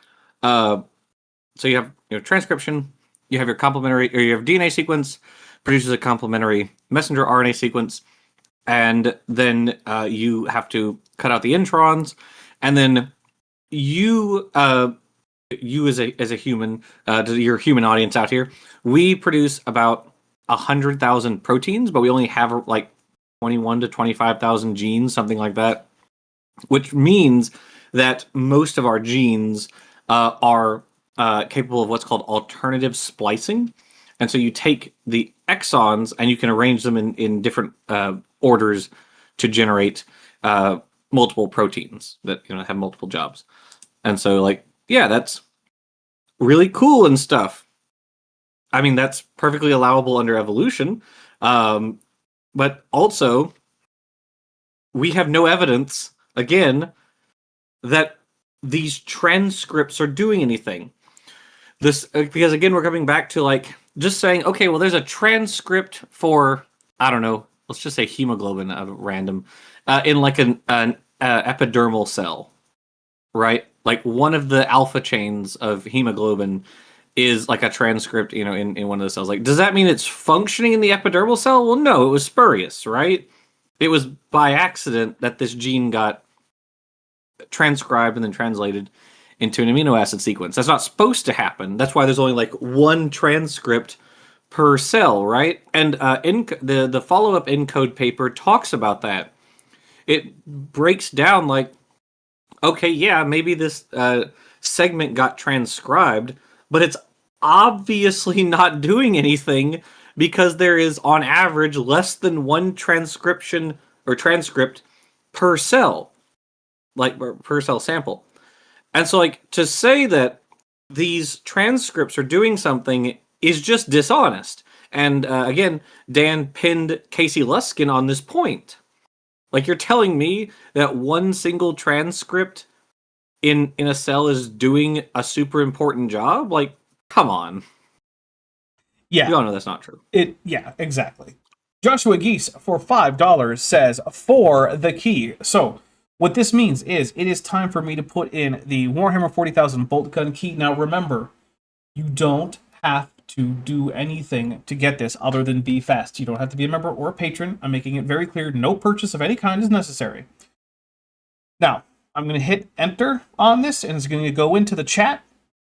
So you have your transcription, you have your complementary, or you have DNA sequence, produces a complementary messenger RNA sequence, and then you have to cut out the introns, and then you as a human, to your human audience out here, we produce about 100,000 proteins, but we only have like 21 to 25,000 genes, something like that, which means that most of our genes are capable of what's called alternative splicing. And so you take the exons and you can arrange them in different orders to generate multiple proteins that have multiple jobs. And so, like, yeah, that's really cool and stuff. I mean, that's perfectly allowable under evolution. But also, we have no evidence, again, that these transcripts are doing anything. This because, again, we're coming back to, like, just saying, okay, well, there's a transcript for, I don't know, let's just say hemoglobin at random, in like an epidermal cell, right? Like, one of the alpha chains of hemoglobin is like a transcript, in one of the cells. Like, does that mean it's functioning in the epidermal cell? Well, no, it was spurious, right? It was by accident that this gene got transcribed and then translated into an amino acid sequence. That's not supposed to happen. That's why there's only like one transcript per cell, right? And the follow-up ENCODE paper talks about that. It breaks down like, okay, yeah, maybe this segment got transcribed, but it's obviously not doing anything because there is, on average, less than one transcription or transcript per cell, like per cell sample. And so, like, to say that these transcripts are doing something is just dishonest. And again, Dan pinned Casey Luskin on this point. Like, you're telling me that one single transcript in a cell is doing a super important job? Like, come on. Yeah. You all know that's not true. Yeah, exactly. Joshua Geese for $5 says, for the key. So, what this means is, it is time for me to put in the Warhammer 40,000 bolt gun key. Now, remember, you don't have to do anything to get this other than be fast. You don't have to be a member or a patron. I'm making it very clear, no purchase of any kind is necessary. Now, I'm going to hit enter on this, and it's going to go into the chat,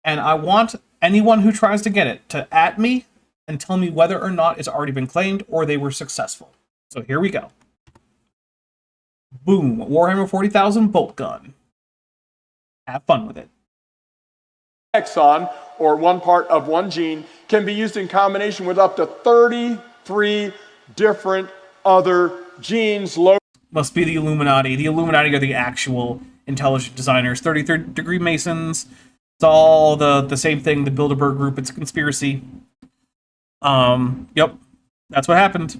and I want anyone who tries to get it to @me and tell me whether or not it's already been claimed or they were successful. So here we go. Boom. Warhammer 40,000 bolt gun. Have fun with it. Exon, or one part of one gene, can be used in combination with up to 33 different other genes. Must be the Illuminati. The Illuminati are the actual intelligent designers. 33rd degree Masons. It's all the same thing. The Bilderberg Group. It's a conspiracy. Yep. That's what happened.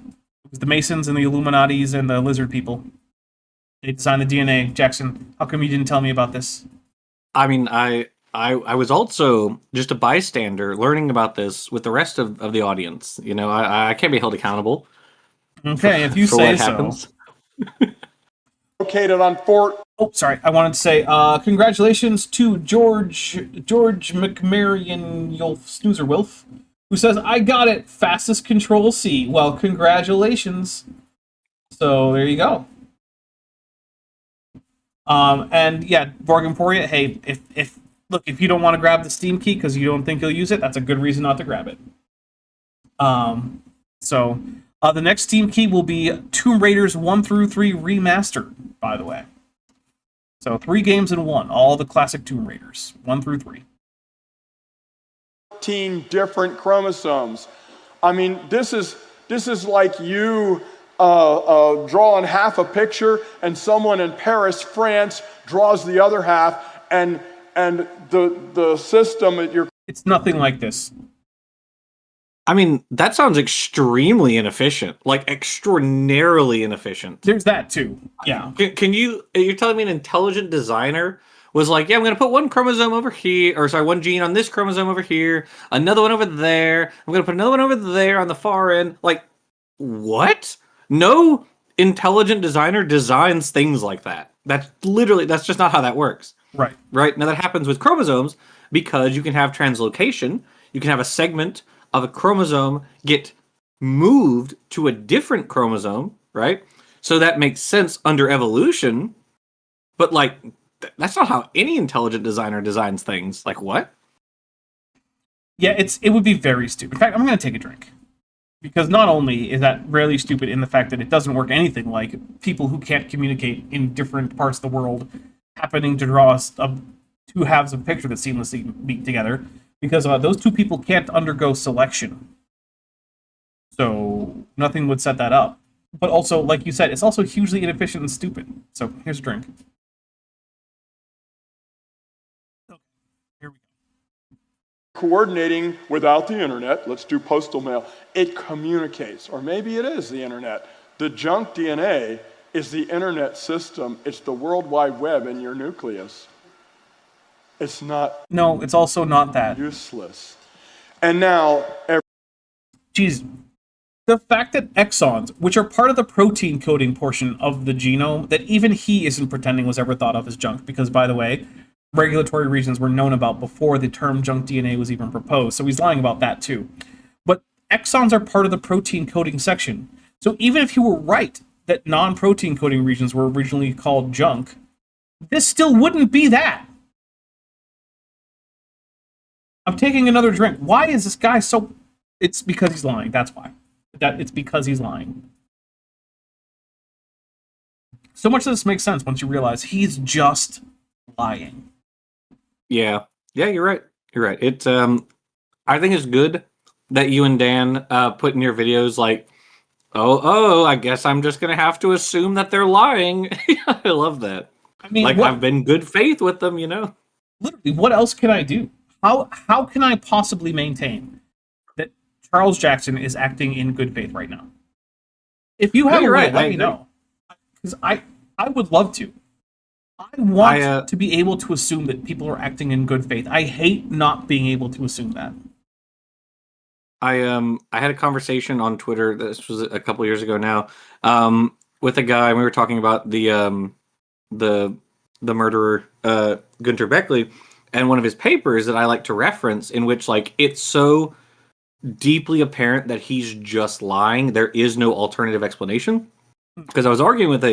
It was the Masons and the Illuminatis and the lizard people. They designed the DNA. Jackson, how come you didn't tell me about this? I mean, I was also just a bystander learning about this with the rest of the audience. You know, I can't be held accountable. Okay, if you for say what so. happens. Located on Fort. Oh, sorry. I wanted to say congratulations to George McMarion Snoozer Wilf, who says, I got it. Fastest Control C. Well, congratulations. So there you go. And yeah, Borg Emporia, hey, if you don't want to grab the Steam key because you don't think you'll use it, that's a good reason not to grab it. So the next Steam key will be Tomb Raiders 1 through 3 Remastered, by the way. So 3 games in 1, all the classic Tomb Raiders, 1 through 3. 14 different chromosomes. I mean, this is like you drawing half a picture and someone in Paris, France, draws the other half, and the system that you're... It's nothing like this. I mean, that sounds extremely inefficient. Like, extraordinarily inefficient. There's that, too. Yeah. You're telling me an intelligent designer was like, yeah, I'm going to put one chromosome over here, or sorry, one gene on this chromosome over here, another one over there, I'm going to put another one over there on the far end. Like, what? No intelligent designer designs things like that. That's just not how that works. Right. Right? Now, that happens with chromosomes because you can have translocation. You can have a segment of a chromosome get moved to a different chromosome, right? So that makes sense under evolution, but like, that's not how any intelligent designer designs things. Like, what? Yeah, it would be very stupid. In fact, I'm going to take a drink. Because not only is that really stupid in the fact that it doesn't work anything like people who can't communicate in different parts of the world happening to draw us two halves of a picture that seamlessly meet together, because those two people can't undergo selection. So nothing would set that up. But also, like you said, it's also hugely inefficient and stupid. So here's a drink. Here we go. Coordinating without the internet. Let's do postal mail. It communicates, or maybe it is the internet. The junk DNA is the internet system. It's the World Wide Web in your nucleus. It's not... No, it's also not that. Useless. And now... Geez, the fact that exons, which are part of the protein coding portion of the genome, that even he isn't pretending was ever thought of as junk, because, by the way, regulatory reasons were known about before the term junk DNA was even proposed, so he's lying about that too. But exons are part of the protein coding section. So even if he were right that non-protein coding regions were originally called junk, this still wouldn't be that. I'm taking another drink. Why is this guy so... It's because he's lying, that's why. It's because he's lying. So much of this makes sense once you realize he's just lying. Yeah, you're right. You're right. It's I think it's good that you and Dan put in your videos like, oh, I guess I'm just gonna have to assume that they're lying. I love that. I mean, like, I've been good faith with them, you know. Literally, what else can I do? How can I possibly maintain that Charles Jackson is acting in good faith right now? If you have a way, let me know. Because I would love to. I want to be able to assume that people are acting in good faith. I hate not being able to assume that. I had a conversation on Twitter. This was a couple years ago now. With a guy, and we were talking about the murderer Gunter Beckley, and one of his papers that I like to reference, in which like it's so deeply apparent that he's just lying. There is no alternative explanation. Because I was arguing with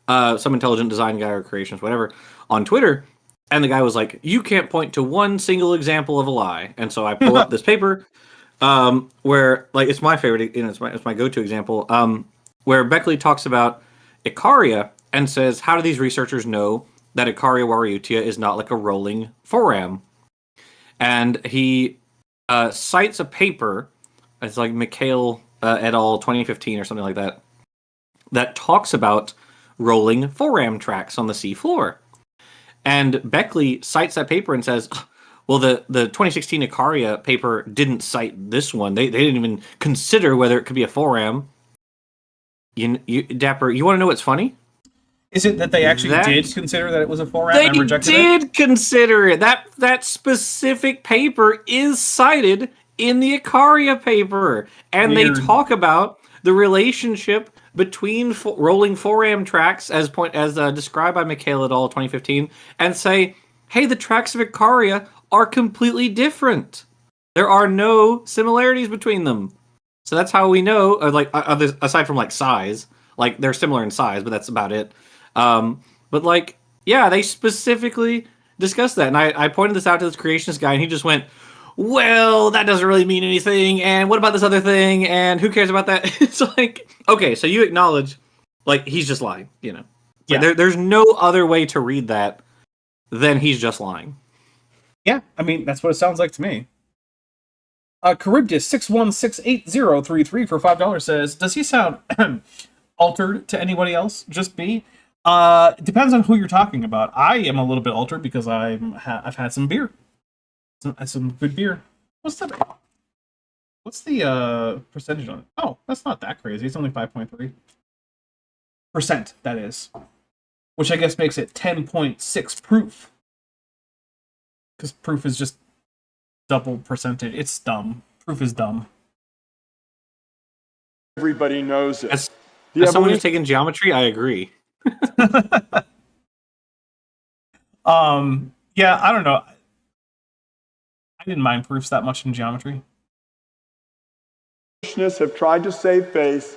some intelligent design guy or creationist, whatever, on Twitter, and the guy was like, "You can't point to one single example of a lie." And so I pull up this paper, where like it's my favorite, it's my go-to example, where Beckley talks about Icaria and says, "How do these researchers know that Icaria Wariutia is not like a rolling foram?" And he cites a paper, it's like Mikhail et al. 2015 or something like that, that talks about rolling foram tracks on the sea floor. And Beckley cites that paper and says, well, the 2016 Icaria paper didn't cite this one. They didn't even consider whether it could be a foram. Dapper, you want to know what's funny? Is it that they actually did consider that it was a foram and rejected it? They did consider it. That specific paper is cited in the Icaria paper. And Weird. they talk about the relationship between rolling foram tracks as described by Mikhail et al. 2015, and say, hey, the tracks of Icaria are completely different. There are no similarities between them. So that's how we know, aside from like size, like they're similar in size, but that's about it. But like, yeah, they specifically discussed that. And I pointed this out to this creationist guy, and he just went, well, that doesn't really mean anything, and what about this other thing, and who cares about that? It's like, okay, so you acknowledge, like, he's just lying, you know. Yeah. There's no other way to read that than he's just lying. Yeah, I mean, that's what it sounds like to me. Charybdis 6168033 for $5 says, does he sound altered to anybody else? Just me? Depends on who you're talking about. I am a little bit altered because I've had some beer. Some good beer. What's the percentage on it? Oh, that's not that crazy. It's only 5.3%, that is. Which I guess makes it 10.6 proof. Because proof is just double percentage. It's dumb. Proof is dumb. Everybody knows it. As someone who's taken geometry, I agree. Yeah, I don't know. I didn't mind proofs that much in geometry. Have tried to save face,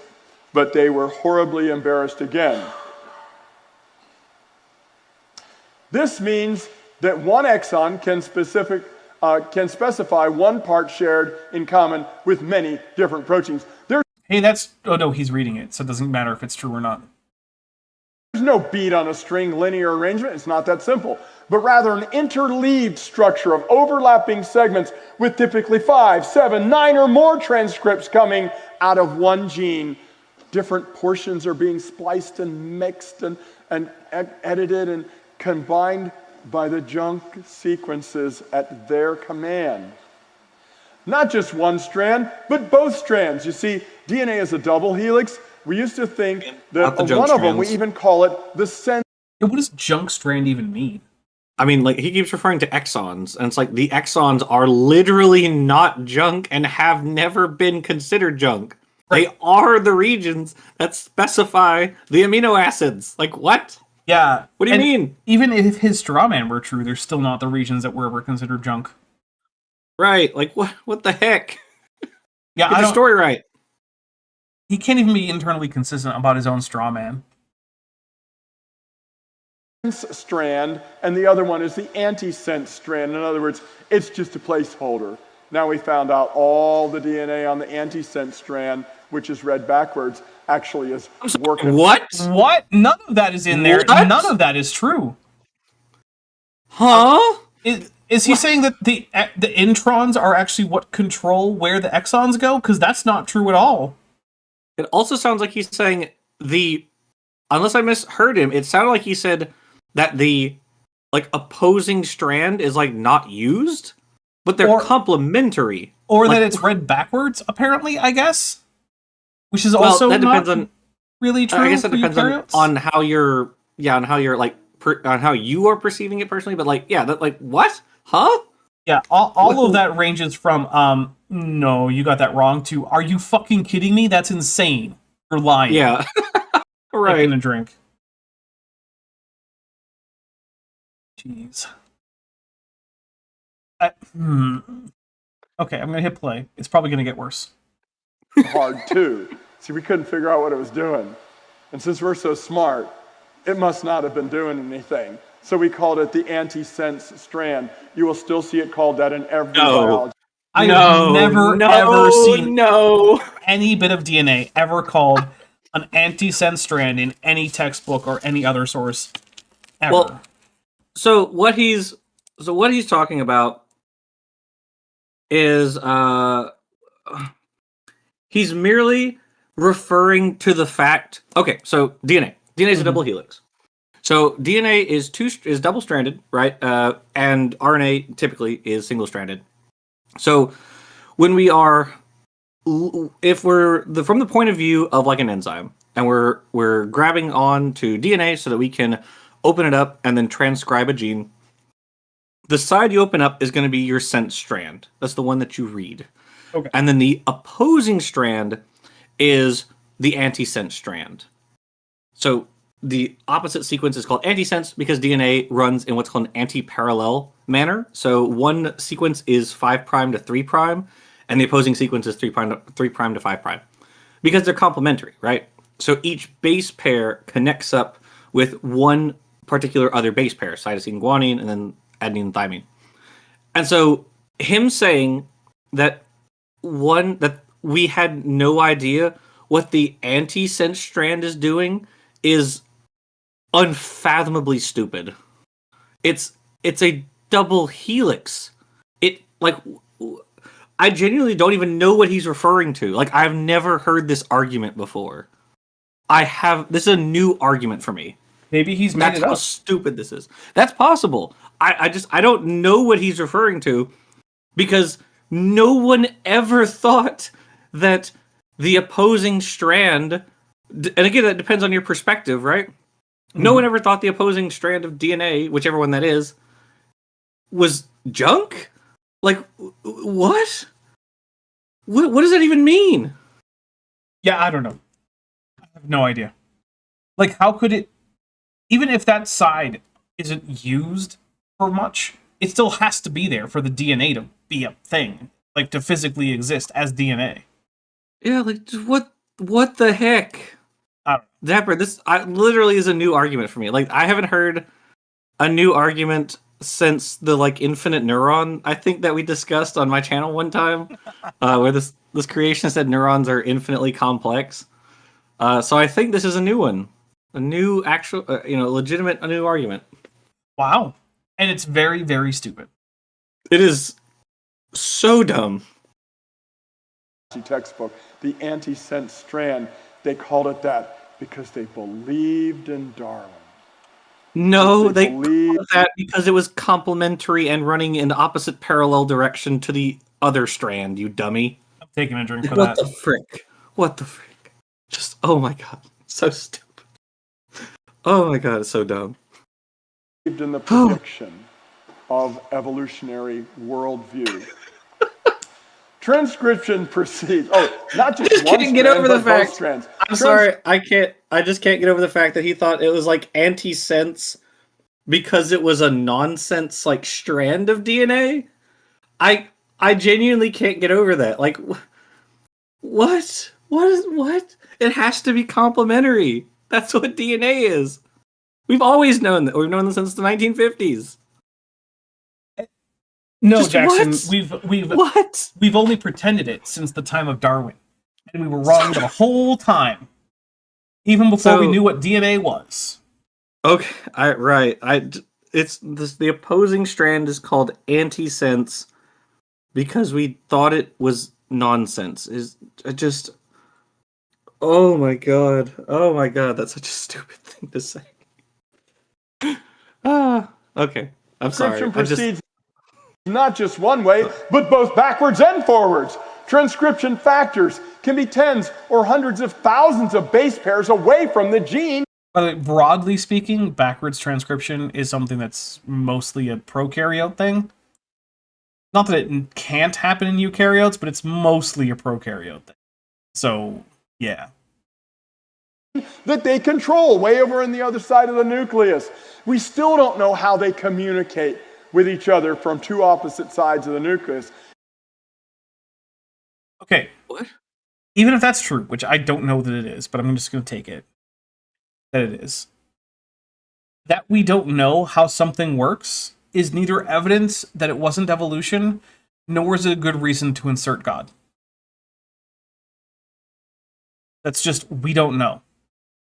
but they were horribly embarrassed again. This means that one exon can specify one part shared in common with many different proteins. Hey, that's... Oh, no, he's reading it, so it doesn't matter if it's true or not. There's no beat on a string linear arrangement. It's not that simple, but rather an interleaved structure of overlapping segments with typically 5, 7, 9 or more transcripts coming out of one gene. Different portions are being spliced and mixed and edited and combined by the junk sequences at their command. Not just one strand, but both strands. You see, DNA is a double helix. We used to think that one of them, we even call it the sense. What does junk strand even mean? I mean, like, he keeps referring to exons, and it's like the exons are literally not junk and have never been considered junk. Right. They are the regions that specify the amino acids. Like, what? Yeah. What do you mean? Even if his straw man were true, they're still not the regions that were ever considered junk. Right. Like, what the heck? Yeah, Get the story right. He can't even be internally consistent about his own straw man. Strand, and the other one is the antisense strand. In other words, it's just a placeholder. Now we found out all the DNA on the antisense strand, which is read backwards, actually is working. What? What? None of that is in there. What? None of that is true. Huh? Is he saying that the introns are actually what control where the exons go? Because that's not true at all. It also sounds like he's saying unless I misheard him, it sounded like he said that the opposing strand is not used, but they're complementary. Or that it's read backwards, apparently, I guess. Which is also that depends not on, really true. I guess that depends on how you're on how you're on how you are perceiving it personally, but what? Huh? Yeah, all of that ranges from No, you got that wrong too. Are you fucking kidding me? That's insane. You're lying. Yeah. Right. Taking a drink. Jeez. Okay, I'm gonna hit play. It's probably gonna get worse. hard too. See, we couldn't figure out what it was doing. And since we're so smart, it must not have been doing anything. So we called it the antisense strand. You will still see it called that in every biology. I have never ever seen any bit of DNA ever called an antisense strand in any textbook or any other source ever. Well, so what he's talking about is he's merely referring to the fact. Okay, so DNA is a double helix. So DNA is double-stranded, right? And RNA typically is single-stranded. So when we are, if we're from the point of view of like an enzyme, and we're grabbing on to DNA so that we can open it up and then transcribe a gene, the side you open up is going to be your sense strand. That's the one that you read. Okay. And then the opposing strand is the antisense strand. So the opposite sequence is called antisense because DNA runs in what's called an anti-parallel manner. So one sequence is 5' to 3', and the opposing sequence is 3' to 5'. Because they're complementary, right? So each base pair connects up with one particular other base pair, cytosine, guanine, and then adenine, thymine. And so him saying that we had no idea what the antisense strand is doing is unfathomably stupid. It's a double helix. I genuinely don't even know what he's referring to. Like, I've never heard this argument before. This is a new argument for me. Maybe he's made That's it up. how stupid this is. That's possible. I don't know what he's referring to because no one ever thought that the opposing strand, and again, that depends on your perspective, right? No one ever thought the opposing strand of DNA, whichever one that is, was junk? Like, what? What does that even mean? Yeah, I don't know. I have no idea. Like, how could it... Even if that side isn't used for much, it still has to be there for the DNA to be a thing. Like, to physically exist as DNA. Yeah, like, what the heck? Dapper, this literally is a new argument for me. Like, I haven't heard a new argument since the, like, infinite neuron, I think, that we discussed on my channel one time, where this creationist said neurons are infinitely complex. So I think this is a new one. A new, actual, legitimate, a new argument. Wow. And it's very, very stupid. It is so dumb. Textbook, the antisense strand, they called it that because they believed in Darwin. No, they called that because it was complementary and running in the opposite parallel direction to the other strand, you dummy. I'm taking a drink for What that. What the frick? Just, oh my god, so stupid. Oh my god, it's so dumb. Believed in the prediction of evolutionary worldview. Transcription proceeds. Oh, not just one strand, get over the but fact. both strands. I'm sorry, I just can't get over the fact that he thought it was like antisense because it was a nonsense like strand of DNA. I genuinely can't get over that. Like, what? What? It has to be complementary. That's what DNA is. We've always known that. We've known this since the 1950s. No, Just Jackson, what? we've only pretended it since the time of Darwin. And we were wrong the whole time. Even before we knew what DNA was. Okay, the opposing strand is called antisense because we thought it was nonsense. Oh my god, that's such a stupid thing to say. Okay, I'm sorry. Proceeds not just one way, but both backwards and forwards. Transcription factors can be tens or hundreds of thousands of base pairs away from the gene. By the way, broadly speaking, backwards transcription is something that's mostly a prokaryote thing. Not that it can't happen in eukaryotes, but it's mostly a prokaryote thing. So, yeah. That they control way over on the other side of the nucleus. We still don't know how they communicate with each other from two opposite sides of the nucleus. Okay. What? Even if that's true, which I don't know that it is, but I'm just going to take it that it is. That we don't know how something works is neither evidence that it wasn't evolution, nor is it a good reason to insert God. That's just, we don't know.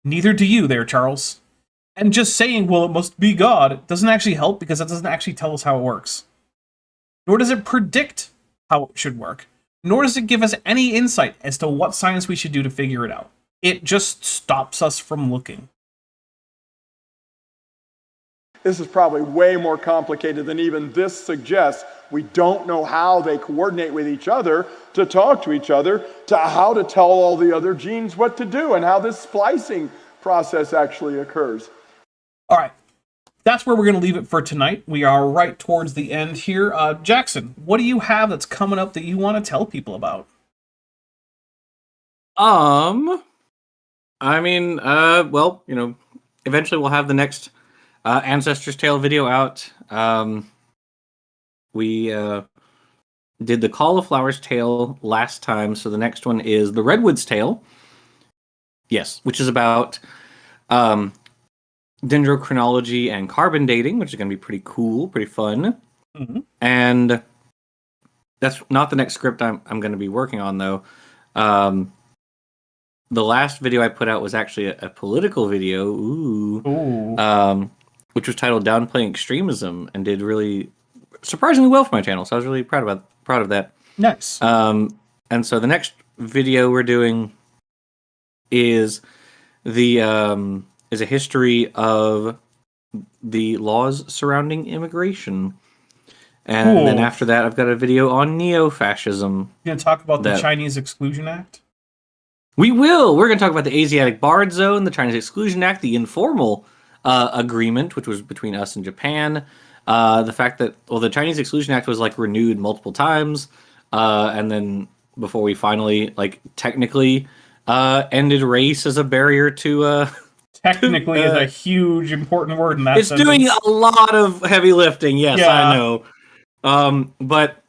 Neither do you there, Charles. And just saying, well, it must be God, doesn't actually help because that doesn't actually tell us how it works. Nor does it predict how it should work. Nor does it give us any insight as to what science we should do to figure it out. It just stops us from looking. This is probably way more complicated than even this suggests. We don't know how they coordinate with each other to talk to each other, to how to tell all the other genes what to do, and how this splicing process actually occurs. All right. That's where we're going to leave it for tonight. We are right towards the end here. Jackson, what do you have that's coming up that you want to tell people about? I mean, well, you know, eventually we'll have the next Ancestor's Tale video out. We did the Cauliflower's Tale last time, so the next one is the Redwood's Tale. Yes, which is about dendrochronology and carbon dating, which is going to be pretty cool, pretty fun. Mm-hmm. And that's not the next script I'm going to be working on, though. The last video I put out was actually a political video. Ooh. Which was titled Downplaying Extremism and did really surprisingly well for my channel. So I was really proud of that. Nice. And so the next video we're doing is a history of the laws surrounding immigration. And Cool. then after that, I've got a video on neo-fascism. You going to talk about the Chinese Exclusion Act? We will. We're going to talk about the Asiatic Barred Zone, the Chinese Exclusion Act, the informal agreement, which was between us and Japan. The fact that, well, the Chinese Exclusion Act was like renewed multiple times, and then before we finally, like, technically ended race as a barrier to. Technically is a huge important word in that it's sentence. doing a lot of heavy lifting. Yes, Yeah. I know. But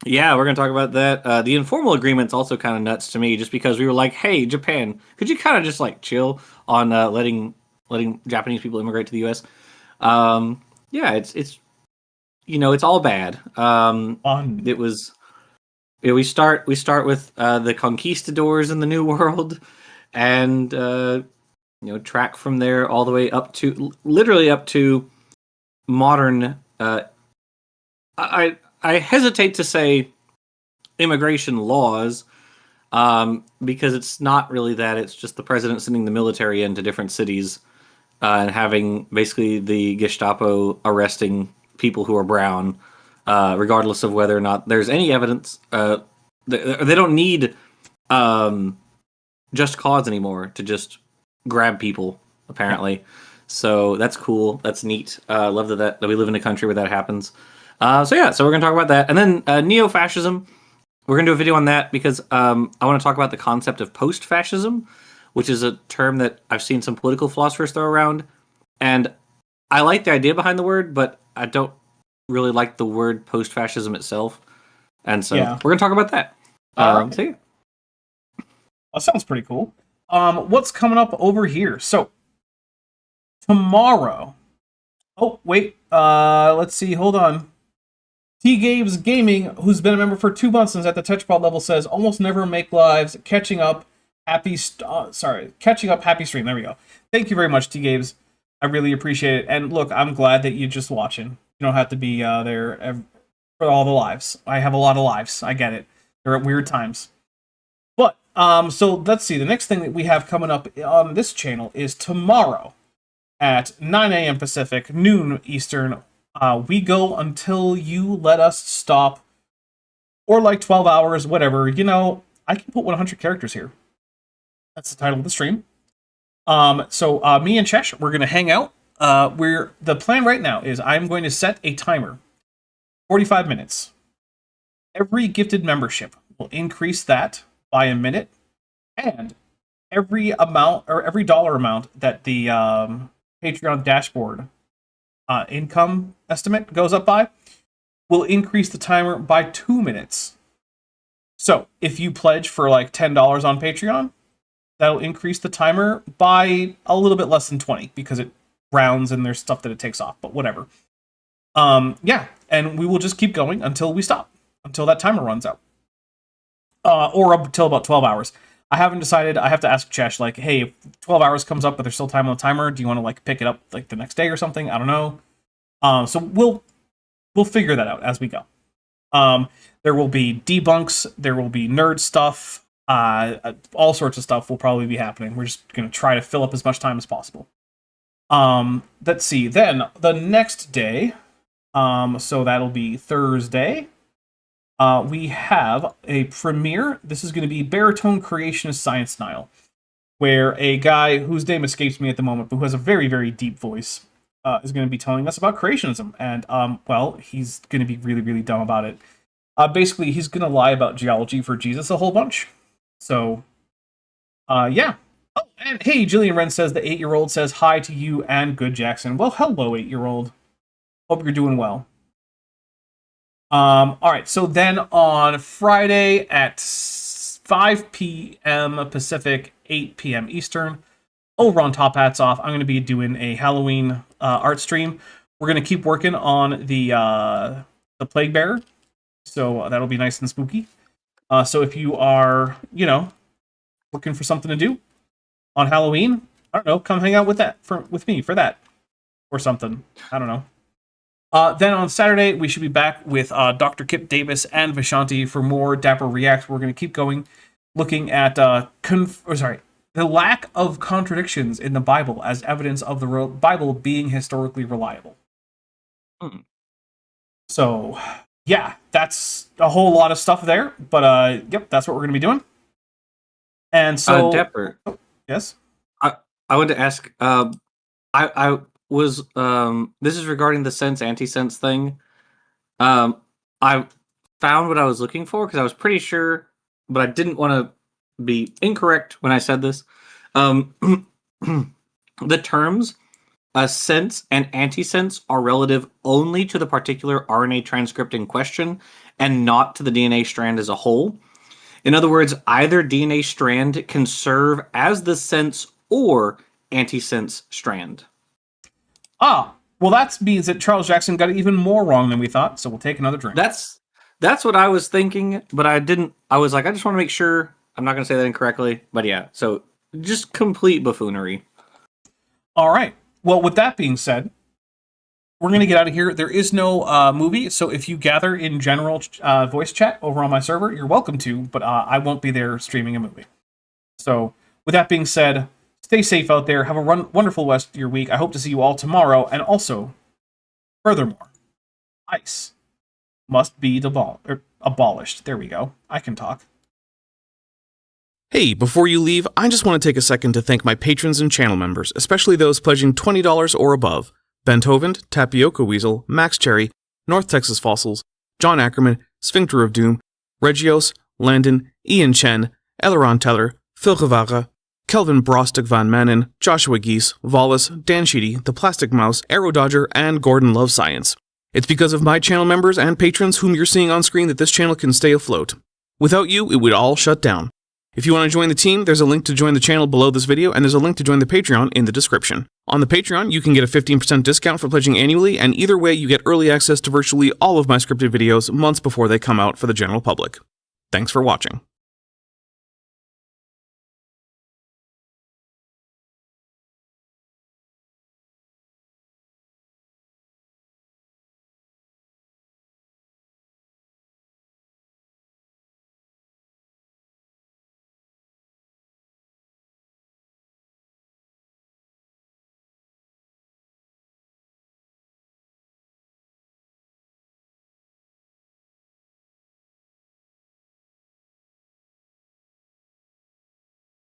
yeah, we're going to talk about that. The informal agreement's also kind of nuts to me, just because we were like, hey, Japan, could you kind of just like chill on letting Japanese people immigrate to the U.S.? Yeah, it's you know, it's all bad. It was we start with the conquistadors in the New World, and you know, track from there all the way up to literally up to modern. I hesitate to say immigration laws, because it's not really that. It's just the president sending the military into different cities and having basically the Gestapo arresting people who are brown, regardless of whether or not there's any evidence. They don't need just cause anymore to just grab people, apparently. So that's cool. That's neat. Love that we live in a country where that happens. So we're going to talk about that. And then neo-fascism, we're going to do a video on that because I want to talk about the concept of post-fascism, which is a term that I've seen some political philosophers throw around. And I like the idea behind the word, but I don't really like the word post-fascism itself. And so we're going to talk about that. Right. So yeah. That sounds pretty cool. What's coming up over here? So, tomorrow... Oh, wait. Let's see. Hold on. T-Games Gaming, who's been a member for 2 months and is at the Tetchpod level, says, almost never make lives, catching up, happy stream. There we go. Thank you very much, T-Games. I really appreciate it. And look, I'm glad that you're just watching. You don't have to be there for all the lives. I have a lot of lives. I get it. They're at weird times. But, so let's see. The next thing that we have coming up on this channel is tomorrow at 9 a.m. Pacific, noon Eastern. We go until you let us stop, or like 12 hours, whatever. You know, I can put 100 characters here. That's the title of the stream. So me and Chesh, we're gonna hang out. The plan right now is I'm going to set a timer, 45 minutes. every gifted membership will increase that by a minute, and every amount or every dollar amount that the Patreon dashboard income estimate goes up by will increase the timer by 2 minutes. So if you pledge for like $10 on Patreon, that'll increase the timer by a little bit less than 20 because it rounds and there's stuff that it takes off, but whatever. Yeah, and we will just keep going until we stop, until that timer runs out. Or up until about 12 hours. I haven't decided. I have to ask Chesh, like, hey, if 12 hours comes up but there's still time on the timer, do you want to like pick it up like the next day or something? I don't know. So we'll figure that out as we go. There will be debunks, there will be nerd stuff, all sorts of stuff will probably be happening. We're just going to try to fill up as much time as possible. Let's see. Then the next day, so that'll be Thursday, we have a premiere. This is going to be Baritone Creationist Science Nile, where a guy whose name escapes me at the moment, but who has a very, very deep voice, is going to be telling us about creationism. And, well, he's going to be really, really dumb about it. Basically, he's going to lie about geology for Jesus a whole bunch. So, yeah. Oh, and hey, Jillian Wren says the 8-year-old says hi to you and Good Jackson. Well, hello, 8-year-old. Hope you're doing well. All right, so then on Friday at 5 p.m. Pacific, 8 p.m. Eastern, over on Top Hats Off, I'm going to be doing a Halloween art stream. We're going to keep working on the Plague Bearer, so that'll be nice and spooky. So if you are, looking for something to do on Halloween, I don't know, come hang out with me for that or something. I don't know. Then on Saturday, we should be back with Dr. Kip Davis and Vishanti for more Dapper React. We're going to keep going, looking at the lack of contradictions in the Bible as evidence of the Bible being historically reliable. So, yeah, that's a whole lot of stuff there. But, yep, that's what we're going to be doing. And so... Dapper. Oh, yes? I wanted to ask... I was this is regarding the sense anti-sense thing. I found what I was looking for because I was pretty sure, but I didn't want to be incorrect when I said this. The terms sense and anti-sense are relative only to the particular RNA transcript in question and not to the DNA strand as a whole. In other words, either DNA strand can serve as the sense or anti-sense strand. Ah, well, that means that Charles Jackson got it even more wrong than we thought, so we'll take another drink. That's what I was thinking, but I didn't. I was like, I just want to make sure I'm not going to say that incorrectly. But yeah, so just complete buffoonery. All right. Well, with that being said, we're going to get out of here. There is no movie, so if you gather in general voice chat over on my server, you're welcome to, but I won't be there streaming a movie. So with that being said, stay safe out there. Have a wonderful rest of your week. I hope to see you all tomorrow. And also, furthermore, ICE must be abolished. There we go. I can talk. Hey, before you leave, I just want to take a second to thank my patrons and channel members, especially those pledging $20 or above. Ben Tovand, Tapioca Weasel, Max Cherry, North Texas Fossils, John Ackerman, Sphincter of Doom, Regios, Landon, Ian Chen, Eleron Teller, Phil Gavara, Kelvin Brostic Van Manen, Joshua Geese, Wallace, Dan Sheedy, The Plastic Mouse, Arrow Dodger, and Gordon Loves Science. It's because of my channel members and patrons whom you're seeing on screen that this channel can stay afloat. Without you, it would all shut down. If you want to join the team, there's a link to join the channel below this video, and there's a link to join the Patreon in the description. On the Patreon, you can get a 15% discount for pledging annually, and either way, you get early access to virtually all of my scripted videos months before they come out for the general public. Thanks for watching.